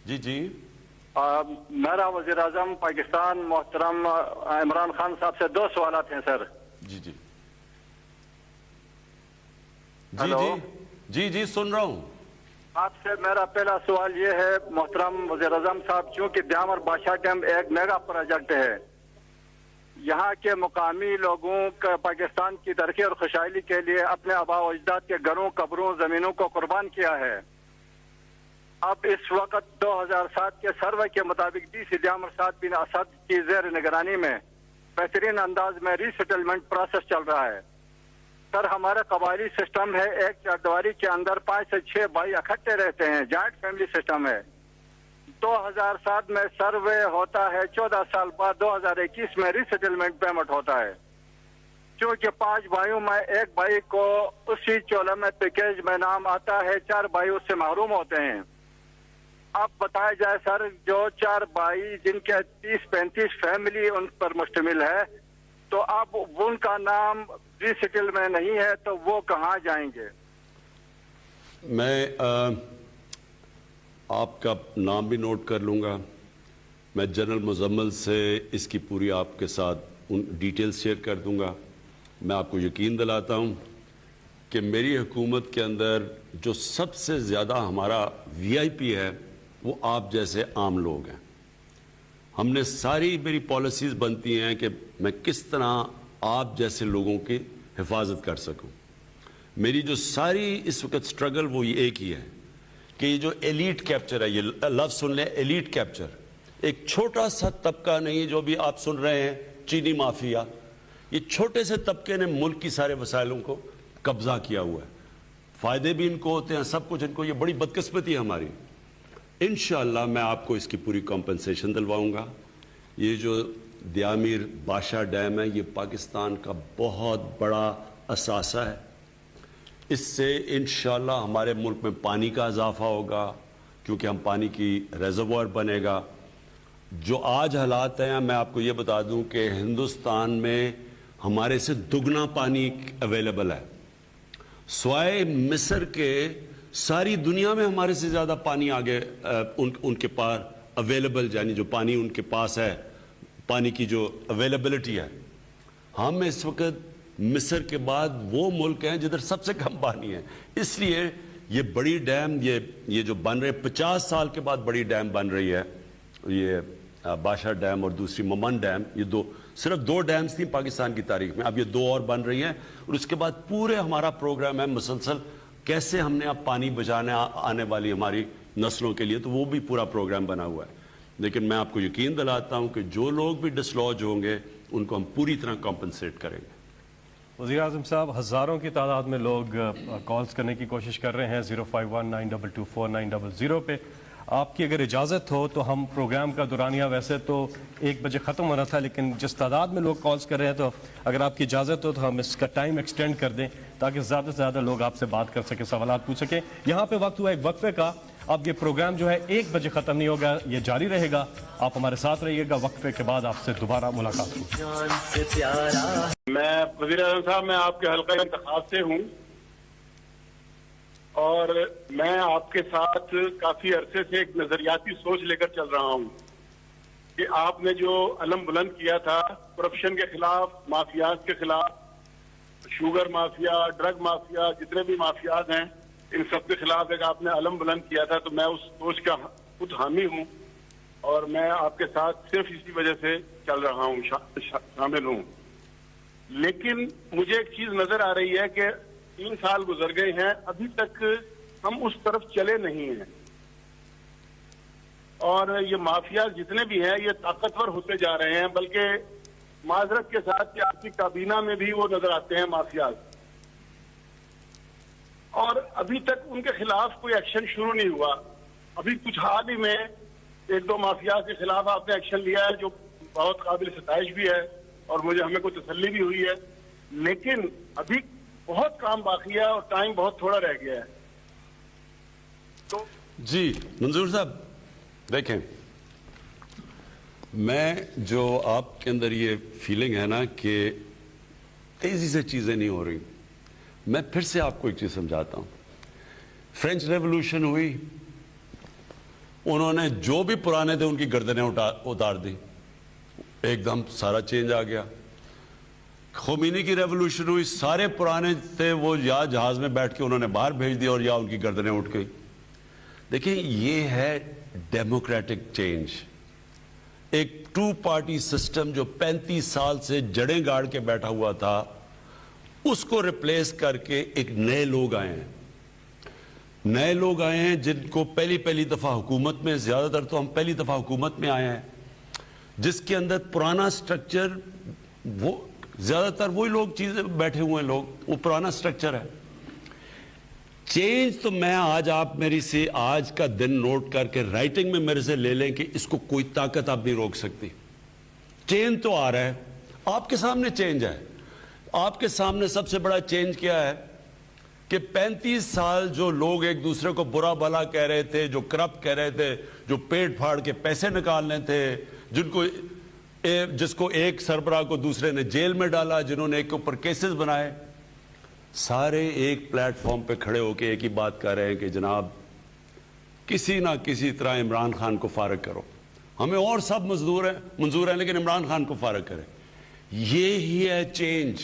جی میرا وزیر اعظم پاکستان محترم عمران خان صاحب سے 2 سوالات ہیں سر. جی سن رہا ہوں. آپ سے میرا پہلا سوال یہ ہے محترم وزیر اعظم صاحب، چونکہ دیامر بادشاہ ڈیم ایک میگا پروجیکٹ ہے، یہاں کے مقامی لوگوں کا پاکستان کی ترقی اور خوشحالی کے لیے اپنے آباء و اجداد کے گھروں، قبروں، زمینوں کو قربان کیا ہے. اب اس وقت 2007 کے سروے کے مطابق ڈی سی دیامر سعد بن اسد کی زیر نگرانی میں بہترین انداز میں ری سیٹلمنٹ پروسیس چل رہا ہے. سر ہمارا قبائلی سسٹم ہے، ایک چاردیواری کے اندر 5 سے 6 بھائی اکٹھے رہتے ہیں، جوائنٹ فیملی سسٹم ہے. 2007 میں سروے ہوتا ہے، 14 سال بعد 2021 میں ری سیٹلمنٹ پیمنٹ ہوتا ہے. چونکہ 5 بھائیوں میں ایک بھائی کو اسی چولہ میں پیکیج میں نام آتا ہے، 4 بھائی اس سے محروم ہوتے ہیں. اب بتایا جائے سر، جو 4 بھائی جن کے 30-35 فیملی ان پر مشتمل ہے، تو اب ان کا نام ری سیٹل میں نہیں ہے تو وہ کہاں جائیں گے؟ میں آپ کا نام بھی نوٹ کر لوں گا. میں جنرل مزمل سے اس کی پوری آپ کے ساتھ ان ڈیٹیلز شیئر کر دوں گا. میں آپ کو یقین دلاتا ہوں کہ میری حکومت کے اندر جو سب سے زیادہ ہمارا وی آئی پی ہے وہ آپ جیسے عام لوگ ہیں. ہم نے ساری میری پالیسیز بنتی ہیں کہ میں کس طرح آپ جیسے لوگوں کی حفاظت کر سکوں. میری جو ساری اس وقت سٹرگل وہ ایک ہی ہے کہ یہ جو ایلیٹ کیپچر ہے، یہ لفظ سن لیں، ایلیٹ کیپچر، ایک چھوٹا سا طبقہ نہیں جو بھی آپ سن رہے ہیں چینی مافیا، یہ چھوٹے سے طبقے نے ملک کی سارے وسائلوں کو قبضہ کیا ہوا ہے. فائدے بھی ان کو ہوتے ہیں, سب کچھ ان کو. یہ بڑی بدقسمتی ہے ہماری. انشاءاللہ میں آپ کو اس کی پوری کمپنسیشن دلواؤں گا. یہ جو دیامیر بادشاہ ڈیم ہے یہ پاکستان کا بہت بڑا اثاثہ ہے. اس سے انشاءاللہ ہمارے ملک میں پانی کا اضافہ ہوگا کیونکہ ہم پانی کی ریزروائر بنے گا. جو آج حالات ہیں میں آپ کو یہ بتا دوں کہ ہندوستان میں ہمارے سے دگنا پانی اویلیبل ہے. سوائے مصر کے ساری دنیا میں ہمارے سے زیادہ پانی آگے ان کے پاس اویلیبل, یعنی جو پانی ان کے پاس ہے, پانی کی جو اویلیبلٹی ہے. ہم اس وقت مصر کے بعد وہ ملک ہیں جدھر سب سے کم پانی ہے. اس لیے یہ بڑی ڈیم یہ جو بن رہے 50 سال کے بعد بڑی ڈیم بن رہی ہے, یہ بادشاہ ڈیم اور دوسری ممن ڈیم, یہ صرف دو ڈیمز تھیں پاکستان کی تاریخ میں, اب یہ 2 اور بن رہی ہیں. اور اس کے بعد پورے ہمارا پروگرام ہے مسلسل کیسے ہم نے اب پانی بچانا آنے والی ہماری نسلوں کے لیے, تو وہ بھی پورا پروگرام بنا ہوا ہے. لیکن میں آپ کو یقین دلاتا ہوں کہ جو لوگ بھی ڈسلوج ہوں گے ان کو ہم پوری طرح کمپنسیٹ کریں گے. وزیر اعظم صاحب, ہزاروں کی تعداد میں لوگ کالز کرنے کی کوشش کر رہے ہیں 05192249000 پہ. آپ کی اگر اجازت ہو تو ہم پروگرام کا دورانیہ ویسے تو 1 بجے ختم ہونا تھا, لیکن جس تعداد میں لوگ کالز کر رہے ہیں تو اگر آپ کی اجازت ہو تو ہم اس کا ٹائم ایکسٹینڈ کر دیں تاکہ زیادہ سے زیادہ لوگ آپ سے بات کر سکیں, سوالات پوچھ سکیں. یہاں پہ وقت ہوا ایک وقفے کا. اب یہ پروگرام جو ہے 1 بجے ختم نہیں ہوگا, یہ جاری رہے گا. آپ ہمارے ساتھ رہیے گا. وقفے کے بعد آپ سے دوبارہ ملاقات ہوگی. میں وزیر اعظم صاحب, میں آپ کے حلقہ انتخاب سے ہوں اور میں آپ کے ساتھ کافی عرصے سے ایک نظریاتی سوچ لے کر چل رہا ہوں کہ آپ نے جو علم بلند کیا تھا کرپشن کے خلاف, مافیاز کے خلاف, شوگر مافیا, ڈرگ مافیا, جتنے بھی مافیاز ہیں ان سب کے خلاف ایک آپ نے علم بلند کیا تھا, تو میں اس سوچ کا خود حامی ہوں اور میں آپ کے ساتھ صرف اسی وجہ سے چل رہا ہوں, شامل ہوں. لیکن مجھے ایک چیز نظر آ رہی ہے کہ 3 سال گزر گئے ہیں, ابھی تک ہم اس طرف چلے نہیں ہیں. اور یہ مافیا جتنے بھی ہیں یہ طاقتور ہوتے جا رہے ہیں, بلکہ معذرت کے ساتھ کہ آپ کی کابینہ میں بھی وہ نظر آتے ہیں مافیاز, اور ابھی تک ان کے خلاف کوئی ایکشن شروع نہیں ہوا. ابھی کچھ حال ہی میں 1-2 مافیاز کے خلاف آپ نے ایکشن لیا ہے جو بہت قابل ستائش بھی ہے اور مجھے ہمیں کو تسلی بھی ہوئی ہے, لیکن ابھی بہت کام باقی ہے اور ٹائم بہت تھوڑا رہ گیا ہے. تو جی منظور صاحب دیکھیں, میں جو آپ کے اندر یہ فیلنگ ہے نا کہ تیزی سے چیزیں نہیں ہو رہی, میں پھر سے آپ کو ایک چیز سمجھاتا ہوں. فرینچ ریولوشن ہوئی, انہوں نے جو بھی پرانے تھے ان کی گردنیں اتار دی, ایک دم سارا چینج آ گیا. خمینی کی ریولوشن ہوئی, سارے پرانے تھے وہ یا جہاز میں بیٹھ کے انہوں نے باہر بھیج دیا اور یا ان کی گردنیں اٹھ گئی. دیکھیں یہ ہے ڈیموکریٹک چینج. ایک 2 پارٹی سسٹم جو 35 سال سے جڑیں گاڑ کے بیٹھا ہوا تھا اس کو ریپلیس کر کے ایک نئے لوگ آئے ہیں. نئے لوگ آئے ہیں جن کو پہلی دفعہ حکومت میں, زیادہ تر تو ہم پہلی دفعہ حکومت میں آئے ہیں, جس کے اندر پرانا سٹرکچر, وہ زیادہ تر وہی لوگ چیزیں بیٹھے ہوئے ہیں, لوگ وہ پرانا سٹرکچر ہے. چینج تو میں آج آپ میری سے آج کا دن نوٹ کر کے رائٹنگ میں میرے سے لے لیں کہ اس کو کوئی طاقت آپ نہیں روک سکتی. چینج تو آ رہا ہے, آپ کے سامنے چینج ہے. آپ کے سامنے سب سے بڑا چینج کیا ہے کہ 35 سال جو لوگ ایک دوسرے کو برا بھلا کہہ رہے تھے, جو کرپٹ کہہ رہے تھے, جو پیٹ پھاڑ کے پیسے نکالنے تھے, جس کو ایک سربراہ کو دوسرے نے جیل میں ڈالا, جنہوں نے ایک کے اوپر کیسز بنائے, سارے ایک پلیٹ فارم پہ کھڑے ہو کے ایک ہی بات کر رہے ہیں کہ جناب کسی نہ کسی طرح عمران خان کو فارغ کرو. ہمیں اور سب منظور ہیں لیکن عمران خان کو فارغ کریں. یہ ہی ہے چینج.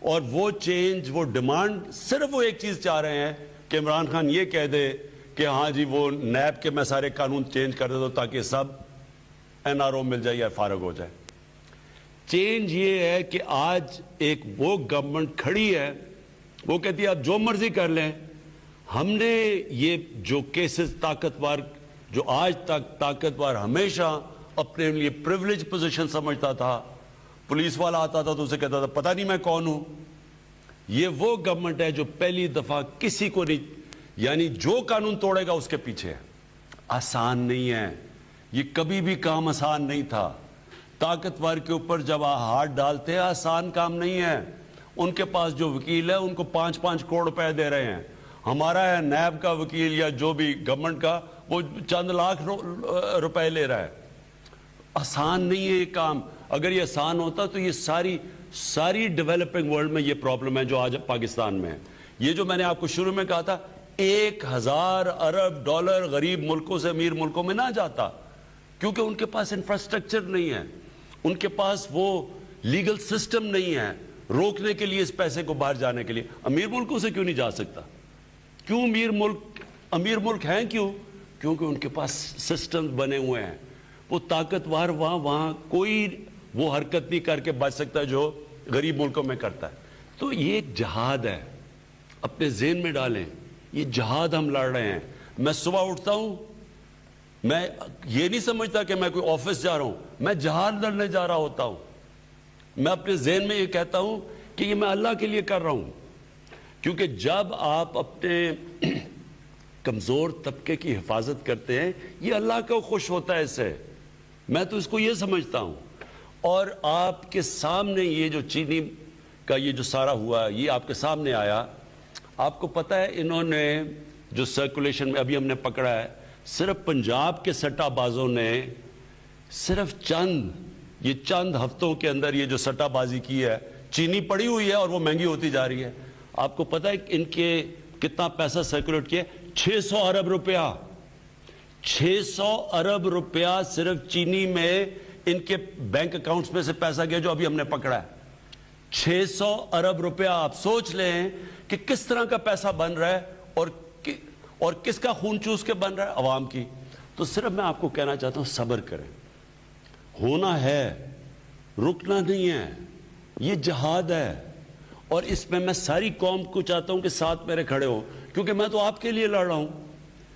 اور وہ چینج, وہ ڈیمانڈ, صرف وہ ایک چیز چاہ رہے ہیں کہ عمران خان یہ کہہ دے کہ ہاں جی وہ نیب کے میں سارے قانون چینج کر دیتا ہوں تاکہ سب NRO مل جائے یا فارغ ہو جائے. چینج یہ ہے کہ آج ایک وہ گورنمنٹ کھڑی ہے, وہ کہتی ہے آپ جو مرضی کر لیں. ہم نے یہ جو کیسز طاقتور, جو آج تک طاقتور ہمیشہ اپنے لیے پریولیج پوزیشن سمجھتا تھا, پولیس والا آتا تھا تو اسے کہتا تھا پتہ نہیں میں کون ہوں, یہ وہ گورنمنٹ ہے جو پہلی دفعہ کسی کو نہیں, یعنی جو قانون توڑے گا اس کے پیچھے ہے. آسان نہیں ہے, یہ کبھی بھی کام آسان نہیں تھا. طاقتور کے اوپر جب ہاتھ ڈالتے ہیں آسان کام نہیں ہے. ان کے پاس جو وکیل ہے ان کو 5-5 کروڑ روپے دے رہے ہیں. ہمارا ہے نیب کا وکیل یا جو بھی گورنمنٹ کا, وہ چند لاکھ روپے لے رہا ہے. آسان نہیں ہے یہ کام. اگر یہ آسان ہوتا تو یہ ساری ڈیولپنگ ورلڈ میں یہ پرابلم ہے جو آج پاکستان میں ہے. یہ جو میں نے آپ کو شروع میں کہا تھا 1000 ارب ڈالر غریب ملکوں سے امیر ملکوں میں نہ جاتا, کیونکہ ان کے پاس انفراسٹرکچر نہیں ہے, ان کے پاس وہ لیگل سسٹم نہیں ہے روکنے کے لیے اس پیسے کو باہر جانے کے لیے. امیر ملکوں سے کیوں نہیں جا سکتا؟ کیوں امیر ملک ہیں کیوں؟ کیونکہ ان کے پاس سسٹم بنے ہوئے ہیں. وہ طاقتور وہاں کوئی وہ حرکت نہیں کر کے بچ سکتا جو غریب ملکوں میں کرتا ہے. تو یہ ایک جہاد ہے, اپنے ذہن میں ڈالیں, یہ جہاد ہم لڑ رہے ہیں. میں صبح اٹھتا ہوں, میں یہ نہیں سمجھتا کہ میں کوئی آفس جا رہا ہوں, میں جہاد لڑنے جا رہا ہوتا ہوں. میں اپنے ذہن میں یہ کہتا ہوں کہ یہ میں اللہ کے لیے کر رہا ہوں. کیونکہ جب آپ اپنے کمزور طبقے کی حفاظت کرتے ہیں, یہ اللہ کو خوش ہوتا ہے اس سے. میں تو اس کو یہ سمجھتا ہوں. اور آپ کے سامنے یہ جو چینی کا یہ جو سارا ہوا, یہ آپ کے سامنے آیا. آپ کو پتہ ہے انہوں نے جو سرکولیشن میں ابھی ہم نے پکڑا ہے, صرف پنجاب کے سٹا بازوں نے صرف چند ہفتوں کے اندر یہ جو سٹا بازی کی ہے, چینی پڑی ہوئی ہے اور وہ مہنگی ہوتی جا رہی ہے. آپ کو پتہ ہے ان کے کتنا پیسہ سرکولیٹ کیا؟ 600 ارب روپیہ. 600 ارب روپیہ صرف چینی میں ان کے بینک اکاؤنٹس میں سے پیسہ گیا جو ابھی ہم نے پکڑا ہے. 600 ارب روپیہ. آپ سوچ لیں کہ کس طرح کا پیسہ بن رہا ہے اور کس کا خون چوس کے بن رہا ہے؟ عوام کی. تو صرف میں آپ کو کہنا چاہتا ہوں صبر کریں. ہونا ہے, رکنا نہیں ہے. یہ جہاد ہے اور اس میں ساری قوم کو چاہتا ہوں کہ ساتھ میرے کھڑے ہو, کیونکہ میں تو آپ کے لیے لڑ رہا ہوں.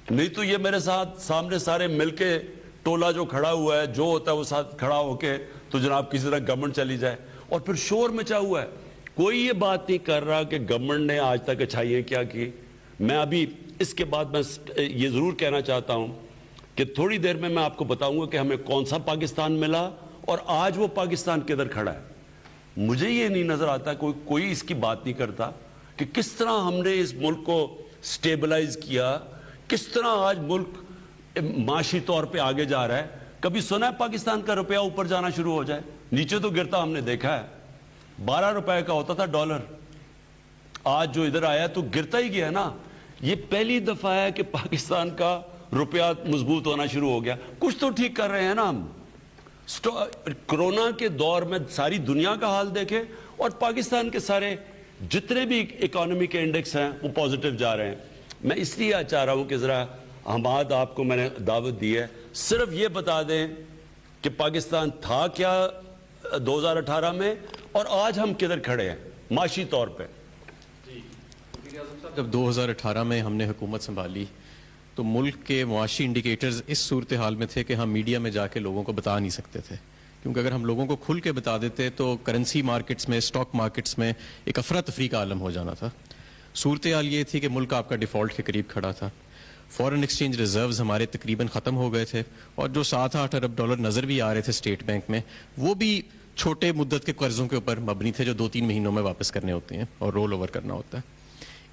نہیں تو یہ میرے ساتھ سامنے سارے مل کے ٹولہ جو کھڑا ہوا ہے, جو ہوتا ہے وہ ساتھ کھڑا ہو کے تو جناب کسی طرح گورنمنٹ چلی جائے اور پھر شور مچا ہوا ہے. کوئی یہ بات نہیں کر رہا کہ گورنمنٹ نے آج تک اچھائیاں کیا کی. میں ابھی اس کے بعد میں یہ ضرور کہنا چاہتا ہوں کہ تھوڑی دیر میں آپ کو بتاؤں گا کہ ہمیں کون سا پاکستان ملا اور آج وہ پاکستان کدھر کھڑا ہے. مجھے یہ نہیں نظر آتا, کوئی اس کی بات نہیں کرتا کہ کس طرح ہم نے اس ملک کو سٹیبلائز کیا, کس طرح آج ملک معاشی طور پہ آگے جا رہا ہے. کبھی سنا ہے پاکستان کا روپیہ اوپر جانا شروع ہو جائے؟ نیچے تو گرتا ہم نے دیکھا ہے. 12 روپے کا ہوتا تھا ڈالر, آج جو ادھر آیا تو گرتا ہی گیا نا. یہ پہلی دفعہ ہے کہ پاکستان کا روپیہ مضبوط ہونا شروع ہو گیا. کچھ تو ٹھیک کر رہے ہیں نا ہم. کرونا کے دور میں ساری دنیا کا حال دیکھیں اور پاکستان کے سارے جتنے بھی اکانومی کے انڈیکس ہیں وہ پازیٹیو جا رہے ہیں. میں اس لیے چاہ رہا ہوں کہ ذرا حماد آپ کو میں نے دعوت دی ہے, صرف یہ بتا دیں کہ پاکستان تھا کیا 2018 میں اور آج ہم کدھر کھڑے ہیں معاشی طور پہ. جب 2018 میں ہم نے حکومت سنبھالی تو ملک کے معاشی انڈیکیٹرز اس صورتحال میں تھے کہ ہم میڈیا میں جا کے لوگوں کو بتا نہیں سکتے تھے, کیونکہ اگر ہم لوگوں کو کھل کے بتا دیتے تو کرنسی مارکیٹس میں, اسٹاک مارکیٹس میں ایک افراتفری کا عالم ہو جانا تھا. صورتحال یہ تھی کہ ملک آپ کا ڈیفالٹ کے قریب کھڑا تھا, فورن ایکسچینج ریزروز ہمارے تقریباً ختم ہو گئے تھے, اور جو 7-8 ارب ڈالر نظر بھی آ رہے تھے اسٹیٹ بینک میں وہ بھی چھوٹے مدت کے قرضوں کے اوپر مبنی تھے جو 2-3 مہینوں میں واپس کرنے ہوتے ہیں اور رول اوور کرنا ہوتا ہے.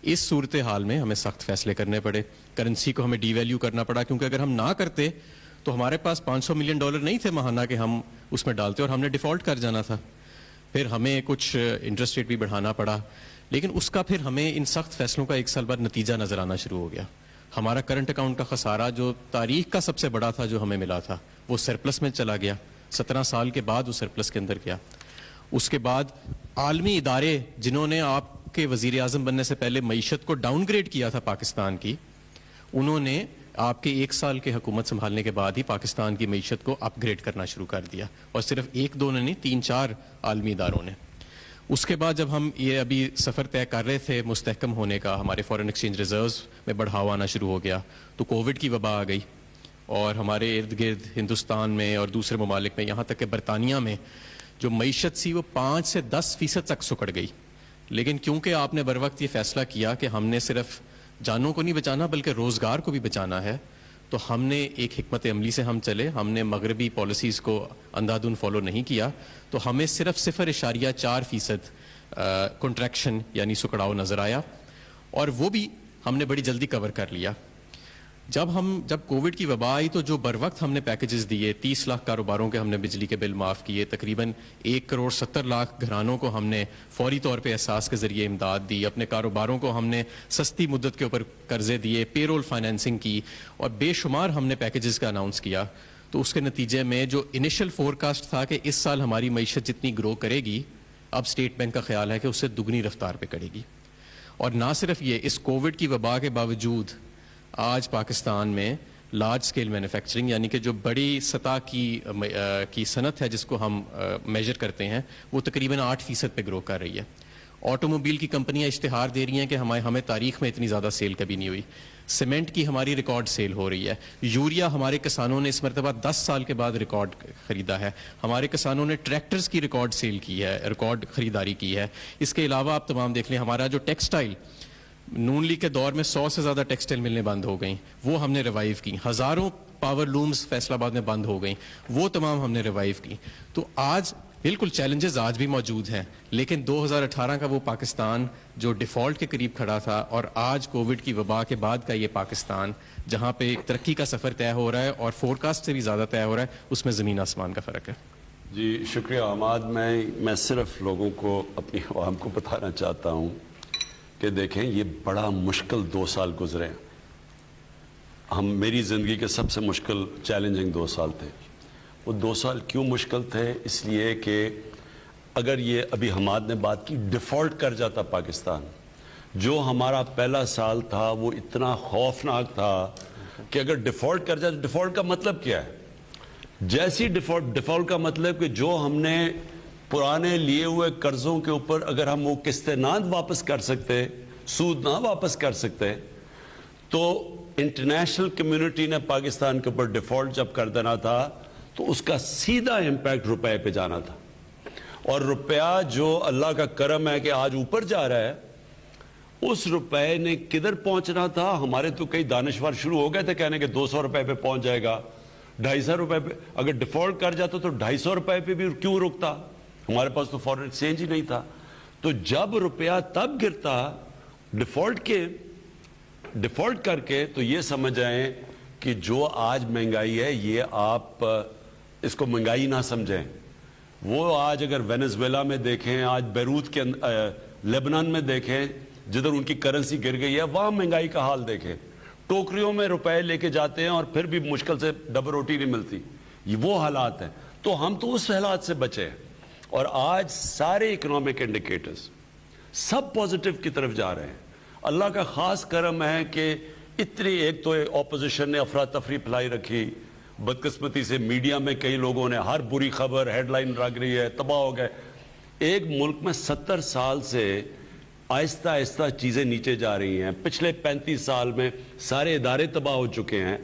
اس صورتحال میں ہمیں سخت فیصلے کرنے پڑے. کرنسی کو ہمیں ڈی ویلیو کرنا پڑا, کیونکہ اگر ہم نہ کرتے تو ہمارے پاس $500 ملین نہیں تھے ماہانہ کہ ہم اس میں ڈالتے اور ہم نے ڈیفالٹ کر جانا تھا. پھر ہمیں کچھ انٹرسٹ ریٹ بھی بڑھانا پڑا, لیکن اس کا پھر ہمیں ان سخت فیصلوں کا 1 سال بعد نتیجہ نظر آنا شروع ہو گیا. ہمارا کرنٹ اکاؤنٹ کا خسارہ جو تاریخ کا سب سے بڑا تھا جو ہمیں ملا تھا وہ سرپلس میں چلا گیا. 17 سال کے بعد وہ سرپلس کے اندر گیا. اس کے بعد عالمی ادارے جنہوں نے آپ کے وزیر اعظم بننے سے پہلے معیشت کو ڈاؤن گریڈ کیا تھا پاکستان کی, انہوں نے آپ کے 1 سال کے حکومت سنبھالنے کے بعد ہی پاکستان کی معیشت کو اپ گریڈ کرنا شروع کر دیا, اور صرف 1-2 نے نہیں 3-4 عالمی اداروں نے. اس کے بعد جب ہم یہ ابھی سفر طے کر رہے تھے مستحکم ہونے کا, ہمارے فورن ایکسچینج ریزروز میں بڑھاوا آنا شروع ہو گیا, تو کووڈ کی وبا آ گئی اور ہمارے ارد گرد ہندوستان میں اور دوسرے ممالک میں, یہاں تک کہ برطانیہ میں جو معیشت سی وہ 5 سے 10% تک سکڑ گئی. لیکن کیونکہ آپ نے بر وقت یہ فیصلہ کیا کہ ہم نے صرف جانوں کو نہیں بچانا بلکہ روزگار کو بھی بچانا ہے، تو ہم نے ایک حکمت عملی سے ہم چلے، ہم نے مغربی پالیسیز کو اندھادھند فالو نہیں کیا، تو ہمیں صرف 0.4% کنٹریکشن یعنی سکڑاؤ نظر آیا، اور وہ بھی ہم نے بڑی جلدی کور کر لیا۔ جب کووڈ کی وبا آئی تو جو بر وقت ہم نے پیکیجز دیے، 30 لاکھ کاروباروں کے ہم نے بجلی کے بل معاف کیے، تقریباً 1.70 کروڑ گھرانوں کو ہم نے فوری طور پہ احساس کے ذریعے امداد دی، اپنے کاروباروں کو ہم نے سستی مدت کے اوپر قرضے دیے، پے رول فائنینسنگ کی، اور بے شمار ہم نے پیکیجز کا اناؤنس کیا۔ تو اس کے نتیجے میں جو انیشل فورکاسٹ تھا کہ اس سال ہماری معیشت جتنی گرو کرے گی، اب اسٹیٹ بینک کا خیال ہے کہ اس سے دگنی رفتار پہ کرے گی۔ اور نہ صرف یہ، اس کووڈ کی وبا کے باوجود آج پاکستان میں لارج سکیل مینوفیکچرنگ یعنی کہ جو بڑی سطح کی صنعت ہے جس کو ہم میجر کرتے ہیں، وہ تقریباً 8% پہ گرو کر رہی ہے۔ آٹو موبائل کی کمپنیاں اشتہار دے رہی ہیں کہ ہمیں تاریخ میں اتنی زیادہ سیل کبھی نہیں ہوئی۔ سیمنٹ کی ہماری ریکارڈ سیل ہو رہی ہے۔ یوریا ہمارے کسانوں نے اس مرتبہ 10 سال کے بعد ریکارڈ خریدا ہے۔ ہمارے کسانوں نے ٹریکٹرز کی ریکارڈ سیل کی ہے، ریکارڈ خریداری کی ہے۔ اس کے علاوہ آپ تمام دیکھ لیں، ہمارا جو ٹیکسٹائل، نون لیگ کے دور میں 100 سے زیادہ ٹیکسٹائل ملیں بند ہو گئیں، وہ ہم نے ریوائیو کی۔ ہزاروں پاور لومز فیصل آباد میں بند ہو گئیں، وہ تمام ہم نے ریوائیو کی۔ تو آج بالکل چیلنجز آج بھی موجود ہیں، لیکن 2018 کا وہ پاکستان جو ڈیفالٹ کے قریب کھڑا تھا، اور آج کووڈ کی وبا کے بعد کا یہ پاکستان جہاں پہ ترقی کا سفر طے ہو رہا ہے اور فورکاسٹ سے بھی زیادہ طے ہو رہا ہے، اس میں زمین آسمان کا فرق ہے۔ جی شکریہ حماد۔ میں صرف لوگوں کو، اپنی عوام کو بتانا چاہتا ہوں کہ دیکھیں یہ بڑا مشکل 2 سال گزرے ہیں۔ میری زندگی کے سب سے مشکل چیلنجنگ 2 سال تھے۔ وہ 2 سال کیوں مشکل تھے؟ اس لیے کہ اگر یہ ابھی حماد نے بات کی، ڈیفالٹ کر جاتا پاکستان، جو ہمارا پہلا سال تھا وہ اتنا خوفناک تھا کہ اگر ڈیفالٹ کر جاتا، ڈیفالٹ کا مطلب کیا ہے؟ جیسی ڈیفالٹ کا مطلب کہ جو ہم نے پرانے لیے ہوئے قرضوں کے اوپر اگر ہم وہ قسطیں نہ واپس کر سکتے، سود نہ واپس کر سکتے، تو انٹرنیشنل کمیونٹی نے پاکستان کے اوپر ڈیفالٹ جب کر دینا تھا تو اس کا سیدھا امپیکٹ روپے پہ جانا تھا۔ اور روپیہ جو اللہ کا کرم ہے کہ آج اوپر جا رہا ہے، اس روپے نے کدھر پہنچنا تھا؟ ہمارے تو کئی دانشور شروع ہو گئے تھے کہنے کہ 200 روپے پہ پہنچ جائے گا، 250 روپے پہ۔ اگر ڈیفالٹ کر جاتا تو 250 روپے پہ بھی کیوں رکتا؟ ہمارے پاس تو فورن ایکسچینج ہی نہیں تھا۔ تو جب روپیہ تب گرتا ڈیفالٹ کر کے، تو یہ سمجھ آئیں کہ جو آج مہنگائی ہے یہ آپ اس کو مہنگائی نہ سمجھیں۔ وہ آج اگر وینزویلا میں دیکھیں، آج بیروت کے لیبنان میں دیکھیں، جدھر ان کی کرنسی گر گئی ہے، وہاں مہنگائی کا حال دیکھیں۔ ٹوکریوں میں روپے لے کے جاتے ہیں اور پھر بھی مشکل سے ڈبل روٹی نہیں ملتی۔ یہ وہ حالات ہیں۔ تو ہم تو اس حالات سے بچے ہیں، اور آج سارے اکنامک انڈیکیٹرز سب پوزیٹیو کی طرف جا رہے ہیں۔ اللہ کا خاص کرم ہے کہ اتنی، ایک تو اپوزیشن نے افراتفری پھیلائی رکھی، بدقسمتی سے میڈیا میں کئی لوگوں نے ہر بری خبر ہیڈ لائن رکھ رہی ہے، تباہ ہو گئے۔ ایک ملک میں 70 سال سے آہستہ آہستہ چیزیں نیچے جا رہی ہیں۔ پچھلے 35 سال میں سارے ادارے تباہ ہو چکے ہیں۔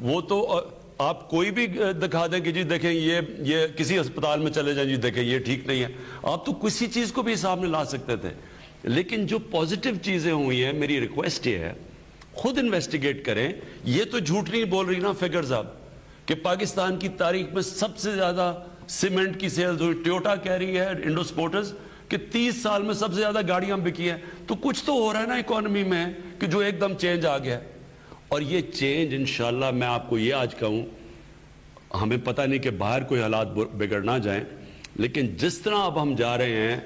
وہ تو آپ کوئی بھی دکھا دیں کہ جی دیکھیں یہ کسی اسپتال میں چلے جائیں، جی دیکھیں یہ ٹھیک نہیں ہے، آپ تو کسی چیز کو بھی سامنے لا سکتے تھے۔ لیکن جو پازیٹیو چیزیں ہوئی ہیں، میری ریکویسٹ یہ ہے خود انویسٹیگیٹ کریں۔ یہ تو جھوٹ نہیں بول رہی نا فگرز اب، کہ پاکستان کی تاریخ میں سب سے زیادہ سیمنٹ کی سیلز ہوئی۔ ٹویوٹا کہہ رہی ہے، انڈو سپورٹرز، کہ 30 سال میں سب سے زیادہ گاڑیاں بکی ہیں۔ تو کچھ تو ہو رہا ہے نا اکانومی میں کہ جو ایک دم چینج آ گیا۔ اور یہ چینج انشاءاللہ، میں آپ کو یہ آج کہوں، ہمیں پتہ نہیں کہ باہر کوئی حالات بگڑ نہ جائیں، لیکن جس طرح اب ہم جا رہے ہیں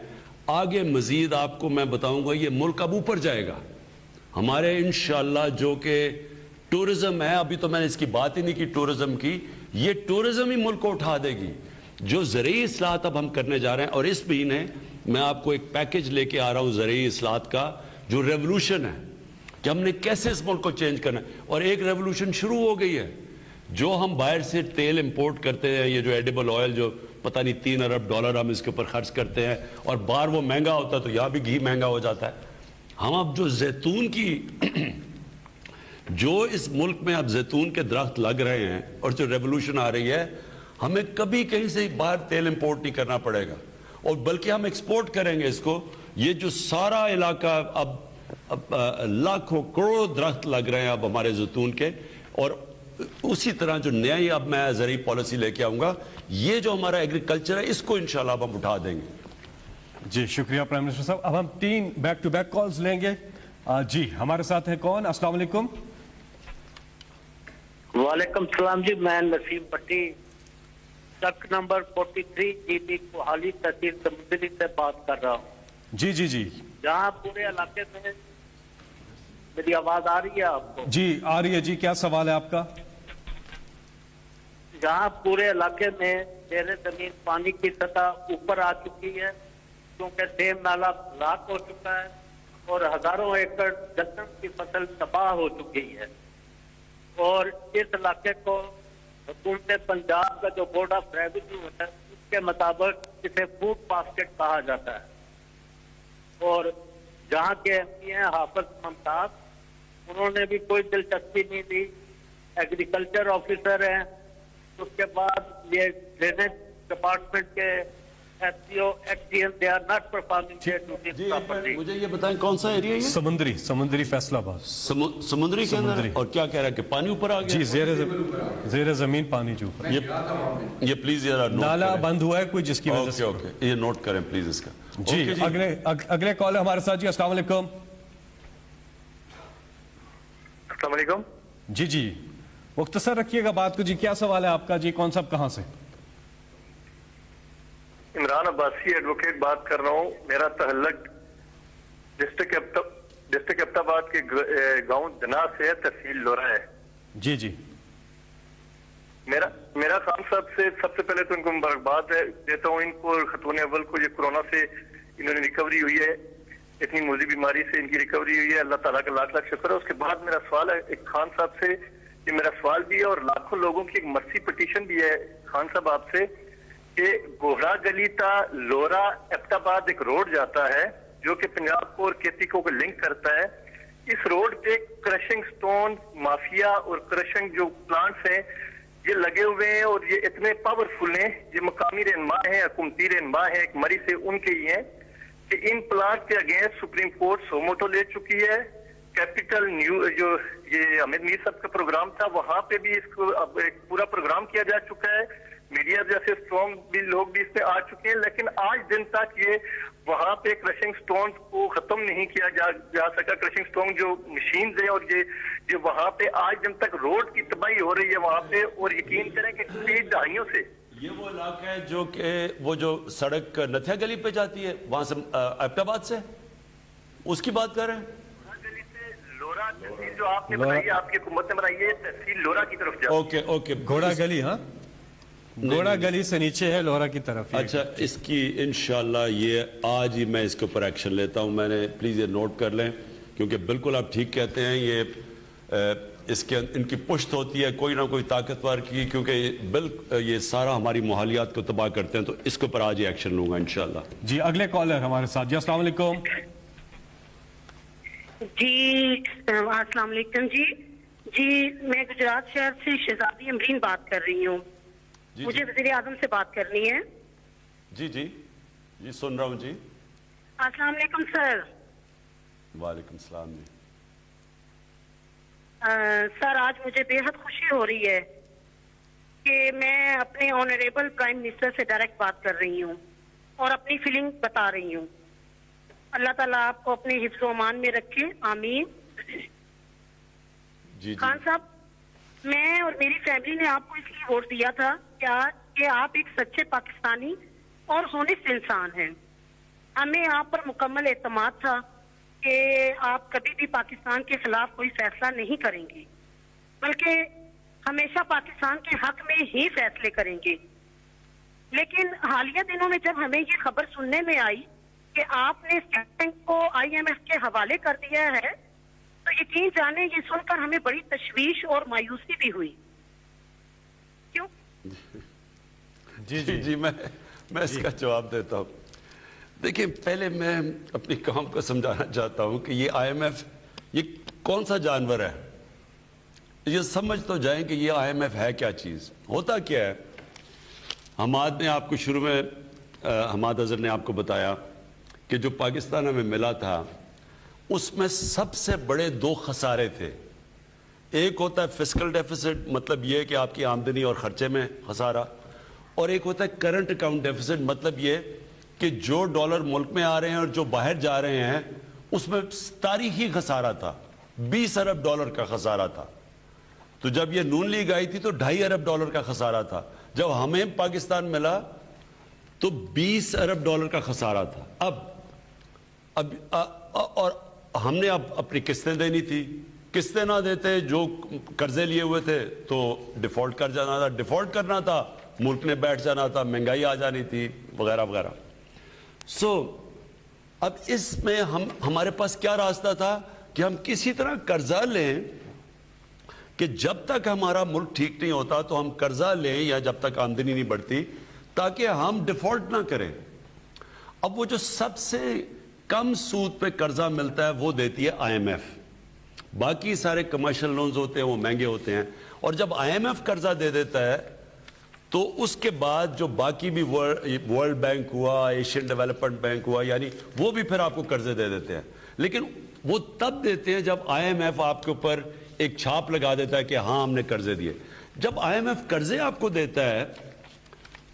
آگے مزید آپ کو میں بتاؤں گا یہ ملک اب اوپر جائے گا۔ ہمارے انشاءاللہ جو کہ ٹورزم ہے، ابھی تو میں نے اس کی بات ہی نہیں کی ٹورزم کی، یہ ٹورزم ہی ملک کو اٹھا دے گی۔ جو زرعی اصلاحات اب ہم کرنے جا رہے ہیں، اور اس مہینے میں آپ کو ایک پیکج لے کے آ رہا ہوں زرعی اصلاحات کا، جو ریولوشن ہے کہ ہم نے کیسے اس ملک کو چینج کرنا ہے۔ اور ایک ریولوشن شروع ہو گئی ہے۔ جو ہم باہر سے تیل امپورٹ کرتے ہیں، یہ جو ایڈیبل آئل جو پتہ نہیں $3 ارب ہم اس کے اوپر خرچ کرتے ہیں، اور باہر وہ مہنگا ہوتا ہے تو یہاں بھی گھی مہنگا ہو جاتا ہے۔ ہم اب جو زیتون کی جو اس ملک میں اب زیتون کے درخت لگ رہے ہیں، اور جو ریولوشن آ رہی ہے، ہمیں کبھی کہیں سے باہر تیل امپورٹ نہیں کرنا پڑے گا، اور بلکہ ہم ایکسپورٹ کریں گے اس کو۔ یہ جو سارا علاقہ اب لاکھوں کروڑوں درخت لگ رہے ہیں اب ہمارے زیتون کے, اور اسی طرح جو نیا ہی اب میں زرعی پالیسی لے کے آؤں گا, یہ جو ہمارا ایگریکلچر ہے اس کو انشاءاللہ اب ہم اٹھا دیں گے. جی شکریہ پرائم منسٹر صاحب. اب ہم 3 بیک ٹو بیک کالز لیں گے. جی ہمارے ساتھ ہے کون؟ السلام علیکم. وعلیکم السلام جی, میں نسیم پٹی ٹرک نمبر 43 جی بی کوہالی تحصیل سمندری سے بات کر رہا ہوں. جی جی جی, جہاں پورے علاقے میں میری آواز آ رہی ہے آپ کو؟ جی آ رہی ہے جی, کیا سوال ہے آپ کا؟ جہاں پورے علاقے میں زیر زمین پانی کی سطح اوپر آ چکی ہے کیونکہ سیم نالا بلاک ہو چکا ہے اور ہزاروں ایکڑ گندم کی فصل تباہ ہو چکی ہے, اور اس علاقے کو حکومت پنجاب کا جو بورڈ آف ریونیو ہے اس کے مطابق اسے فوڈ باسکٹ کہا جاتا ہے, اور جہاں کے ایم پی ہیں حافظ ممتاز, انہوں نے بھی کوئی دلچسپی نہیں دی. ایگریکلچر آفیسر ہیں, اس کے بعد یہ ڈرینیج ڈپارٹمنٹ کے S C O X D M, they are not performing their duties properly. مجھے یہ بتائیں کون سا ایریا ہے یہ؟ سمندری فیصلہ آباد. سمندری کے اندر, اور کیا کہہ رہا ہے کہ پانی اوپر آ گیا؟ جی زیر زمین پانی جو اوپر. یہ پلیز نالا بند ہوا ہے کوئی جس کی وجہ سے. اوکے, یہ نوٹ کریں پلیز اس کا. جی اگلے کال ہے ہمارے ساتھ. جی السلام علیکم. السلام علیکم. جی جی مختصر رکھیے گا بات کو. جی کیا سوال ہے آپ کا؟ جی کون صاحب کہاں سے؟ عمران عباسی ایڈوکیٹ بات کر رہا ہوں. میرا تعلق ڈسٹرکٹ ابتا آباد کے گاؤں دنا سے تحصیل لورا ہے. جی جی میرا خان صاحب سے سب سے پہلے تو ان کو مبارکباد دیتا ہوں. ان کو خاتون اول کو یہ کورونا سے انہوں نے ریکوری ہوئی ہے, اتنی موذی بیماری سے ان کی ریکوری ہوئی ہے, اللہ تعالیٰ کا لاکھ لاکھ شکر ہے. اس کے بعد میرا سوال ہے ایک خان صاحب سے, یہ میرا سوال بھی ہے اور لاکھوں لوگوں کی ایک مرسی پٹیشن بھی ہے خان صاحب آپ سے, کہ گوہرا گلی تا لورا ابتا آباد ایک روڈ جاتا ہے جو کہ پنجاب کو اور کیتی کو لنک کرتا ہے. اس روڈ پہ کرشنگ سٹون مافیا اور کرشنگ جو پلانٹس ہیں یہ لگے ہوئے ہیں, اور یہ اتنے پاورفل ہیں, یہ مقامی رہنما ہیں, حکومتی رہنما ہیں, ایک مری سے ان کے ہی ہیں, کہ ان پلانٹ کے اگینسٹ سپریم کورٹ سوموٹو لے چکی ہے. کیپٹل نیو جو یہ حمید میر صاحب کا پروگرام تھا وہاں پہ بھی اس کو اب ایک پورا پروگرام کیا جا چکا ہے. میڈیا جیسے اسٹرانگ بھی لوگ بھی اس پہ آ چکے ہیں, لیکن آج دن تک یہ وہاں پہ کرشنگ سٹون کو ختم نہیں کیا جا سکا. کرشنگ سٹون جو مشینز ہیں اور یہ وہاں پہ آج دن تک روڈ کی تباہی ہو رہی ہے وہاں پہ, اور یقین کریں کہ کئی دہائیوں سے یہ وہ علاقہ ہے جو کہ وہ جو سڑک نتھیا گلی پہ جاتی ہے وہاں سے ابتا آباد سے, اس کی بات کر رہے ہیں. لورا تحصیل جو آپ نے بنائی ہے, آپ کی حکومت نے بنائی ہے, تحصیل لورا کی طرف جاتی ہے. اوکے گھوڑا گلی. ہاں گھوڑا گلی سے نیچے ہے, لورا کی طرف. اچھا, اس کی انشاءاللہ یہ آج ہی میں اس کے اوپر ایکشن لیتا ہوں. میں نے پلیز یہ نوٹ کر لیں, کیونکہ بالکل آپ ٹھیک کہتے ہیں, یہ اس کے ان کی پشت ہوتی ہے کوئی نہ کوئی طاقتور کی, کیونکہ یہ سارا ہماری ماحولیات کو تباہ کرتے ہیں, تو اس کے اوپر آج ہی ایکشن لوں گا انشاءاللہ. جی اگلے کالر ہمارے ساتھ. جی السلام علیکم. جی السلام علیکم. جی میں گجرات شہر سے شہزادی امرین بات کر رہی ہوں. مجھے وزیر اعظم سے بات کرنی ہے. جی جی جی سن رہا ہوں. جی السلام علیکم سر. وعلیکم السلام. جی سر آج مجھے بے حد خوشی ہو رہی ہے کہ میں اپنے آنریبل پرائم منسٹر سے ڈائریکٹ بات کر رہی ہوں اور اپنی فیلنگ بتا رہی ہوں. اللہ تعالیٰ آپ کو اپنے حفظ و امان میں رکھے, آمین. جی خان صاحب, میں اور میری فیملی نے آپ کو اس لیے ووٹ دیا تھا کہ آپ ایک سچے پاکستانی اور ہونسٹ انسان ہیں. ہمیں آپ پر مکمل اعتماد تھا کہ آپ کبھی بھی پاکستان کے خلاف کوئی فیصلہ نہیں کریں گے, بلکہ ہمیشہ پاکستان کے حق میں ہی فیصلے کریں گے. لیکن حالیہ دنوں میں جب ہمیں یہ خبر سننے میں آئی کہ آپ نے اسٹیٹنگ کو آئی ایم ایف کے حوالے کر دیا ہے, تو یقین جانے یہ سن کر ہمیں بڑی تشویش اور مایوسی بھی ہوئی. کیوں؟ جی جی جی میں اس کا جواب دیتا ہوں. دیکھیں, پہلے میں اپنی قوم کو سمجھانا چاہتا ہوں کہ یہ آئی ایم ایف یہ کون سا جانور ہے. یہ سمجھ تو جائیں کہ یہ آئی ایم ایف ہے کیا چیز, ہوتا کیا ہے. حماد نے آپ کو شروع میں حماد اظہر نے آپ کو بتایا کہ جو پاکستان ہمیں ملا تھا اس میں سب سے بڑے دو خسارے تھے. ایک ہوتا ہے فسکل ڈیفیسٹ, مطلب یہ کہ آپ کی آمدنی اور خرچے میں خسارہ, اور ایک ہوتا ہے کرنٹ اکاؤنٹ ڈیفیسٹ, مطلب یہ کہ جو ڈالر ملک میں آ رہے ہیں اور جو باہر جا رہے ہیں اس میں تاریخی خسارہ تھا. 20 ارب ڈالر کا خسارہ تھا. تو جب یہ نون لیگ آئی تھی تو 2.5 ارب ڈالر کا خسارہ تھا. جب ہمیں پاکستان ملا تو 20 ارب ڈالر کا خسارہ تھا. اب اور ہم نے اب اپنی قسطیں دینی تھی. قسطیں نہ دیتے, جو قرضے لیے ہوئے تھے تو ڈیفالٹ کر جانا تھا. ڈیفالٹ کرنا تھا, ملک نے بیٹھ جانا تھا, مہنگائی آ جانی تھی وغیرہ وغیرہ. اب اس میں ہمارے پاس کیا راستہ تھا کہ ہم کسی طرح قرضہ لیں کہ جب تک ہمارا ملک ٹھیک نہیں ہوتا تو ہم قرضہ لیں, یا جب تک آمدنی نہیں بڑھتی, تاکہ ہم ڈیفالٹ نہ کریں. اب وہ جو سب سے کم سود پہ قرضہ ملتا ہے وہ دیتی ہے IMF. باقی سارے کمرشل لونز ہوتے ہیں وہ مہنگے ہوتے ہیں, اور جب IMF قرضہ دے دیتا ہے تو اس کے بعد جو باقی بھی ورلڈ بینک ہوا, ایشین ڈیولپمنٹ بینک ہوا, یعنی وہ بھی پھر آپ کو قرضے دے دیتے ہیں. لیکن وہ تب دیتے ہیں جب IMF آپ کے اوپر ایک چھاپ لگا دیتا ہے کہ ہاں ہم نے قرضے دیے. جب IMF قرضے آپ کو دیتا ہے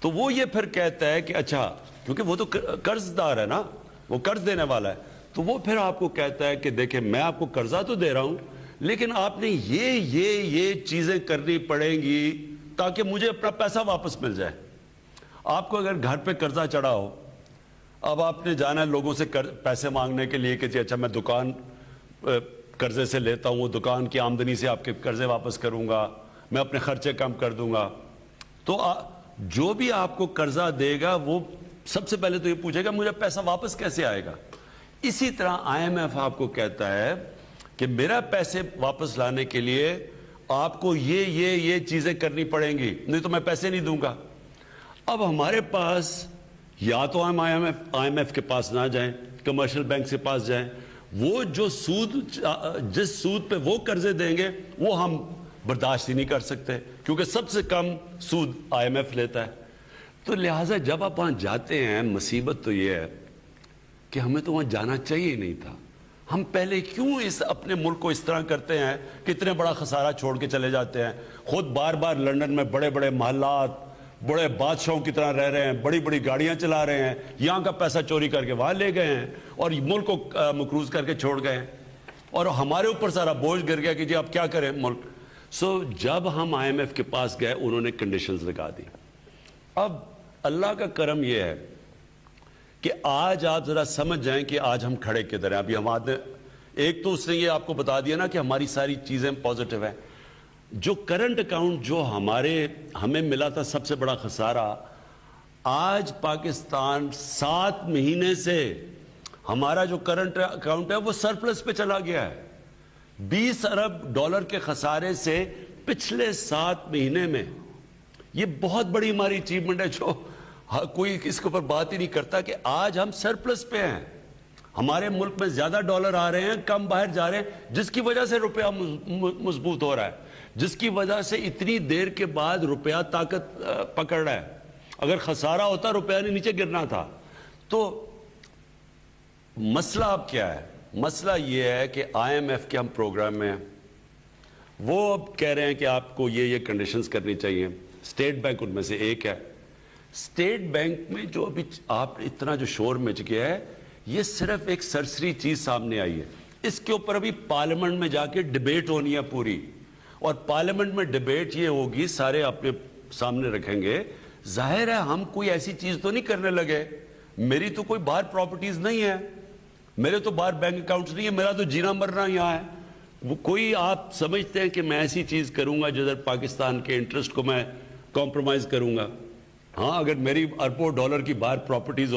تو وہ یہ پھر کہتا ہے کہ اچھا, کیونکہ وہ تو قرض دار ہے نا, وہ قرض دینے والا ہے, تو وہ پھر آپ کو کہتا ہے کہ دیکھیں میں آپ کو قرضہ تو دے رہا ہوں لیکن آپ نے یہ چیزیں کرنی پڑیں گی تاکہ مجھے اپنا پیسہ واپس مل جائے. آپ کو اگر گھر پہ قرضہ چڑھا ہو, اب آپ نے جانا ہے لوگوں سے پیسے مانگنے کے لیے کہ جی اچھا میں دکان قرضے سے لیتا ہوں, وہ دکان کی آمدنی سے آپ کے قرضے واپس کروں گا, میں اپنے خرچے کم کر دوں گا. تو جو بھی آپ کو قرضہ دے گا وہ سب سے پہلے تو یہ پوچھے گا مجھے پیسہ واپس کیسے آئے گا. اسی طرح IMF آپ کو کہتا ہے کہ میرا پیسے واپس لانے کے لیے آپ کو یہ چیزیں کرنی پڑیں گی, نہیں تو میں پیسے نہیں دوں گا. اب ہمارے پاس یا تو ہم IMF کے پاس نہ جائیں, کمرشل بینک سے پاس جائیں, وہ جو جس سود پہ وہ قرضے دیں گے وہ ہم برداشت ہی نہیں کر سکتے کیونکہ سب سے کم سود IMF لیتا ہے. تو لہٰذا جب آپ وہاں جاتے ہیں, مصیبت تو یہ ہے کہ ہمیں تو وہاں جانا چاہیے نہیں تھا. ہم پہلے کیوں اپنے ملک کو اس طرح کرتے ہیں کہ اتنے بڑا خسارہ چھوڑ کے چلے جاتے ہیں. خود بار بار لندن میں بڑے بڑے محلات, بڑے بادشاہوں کی طرح رہ رہے ہیں, بڑی بڑی گاڑیاں چلا رہے ہیں, یہاں کا پیسہ چوری کر کے وہاں لے گئے ہیں اور ملک کو مقروض کر کے چھوڑ گئے ہیں, اور ہمارے اوپر سارا بوجھ گر گیا کہ جی اب کیا کریں ملک. جب ہم IMF کے پاس گئے انہوں نے کنڈیشنز لگا دی. اب اللہ کا کرم یہ ہے کہ آج آپ ذرا سمجھ جائیں کہ آج ہم کھڑے کدھر ہیں. ابھی ہمارے ایک تو اس نے یہ آپ کو بتا دیا نا کہ ہماری ساری چیزیں پازیٹیو ہیں. جو کرنٹ اکاؤنٹ جو ہمیں ملا تھا سب سے بڑا خسارہ, آج پاکستان 7 مہینے سے ہمارا جو کرنٹ اکاؤنٹ ہے وہ سرپلس پہ چلا گیا ہے. 20 ارب ڈالر کے خسارے سے پچھلے 7 مہینے میں. یہ بہت بڑی ہماری اچیومنٹ ہے جو کوئی اس کے اوپر بات ہی نہیں کرتا کہ آج ہم سرپلس پہ ہیں. ہمارے ملک میں زیادہ ڈالر آ رہے ہیں, کم باہر جا رہے ہیں, جس کی وجہ سے روپیہ مضبوط ہو رہا ہے, جس کی وجہ سے اتنی دیر کے بعد روپیہ طاقت پکڑ رہا ہے. اگر خسارہ ہوتا روپیہ نے نیچے گرنا تھا. تو مسئلہ اب کیا ہے؟ مسئلہ یہ ہے کہ IMF کے ہم پروگرام میں وہ اب کہہ رہے ہیں کہ آپ کو یہ کنڈیشنز کرنی چاہیے. اسٹیٹ بینک ان میں سے ایک ہے. اسٹیٹ بینک میں جو ابھی آپ اتنا جو شور مچ گیا ہے, یہ صرف ایک سرسری چیز سامنے آئی ہے. اس کے اوپر ابھی پارلیمنٹ میں جا کے ڈیبیٹ ہونی ہے پوری, اور پارلیمنٹ میں ڈیبیٹ یہ ہوگی, سارے اپنے سامنے رکھیں گے. ظاہر ہے ہم کوئی ایسی چیز تو نہیں کرنے لگے. میری تو کوئی باہر پراپرٹیز نہیں ہے, میرے تو باہر بینک اکاؤنٹس نہیں ہے, میرا تو جینا مرنا یہاں ہے. وہ کوئی آپ سمجھتے ہیں کہ میں ایسی چیز کروں گا جدھر پاکستان کے انٹرسٹ کو میں کمپرومائز کروں گا؟ ہاں, اگر میری اربوں ڈالر کی باہر پراپرٹیز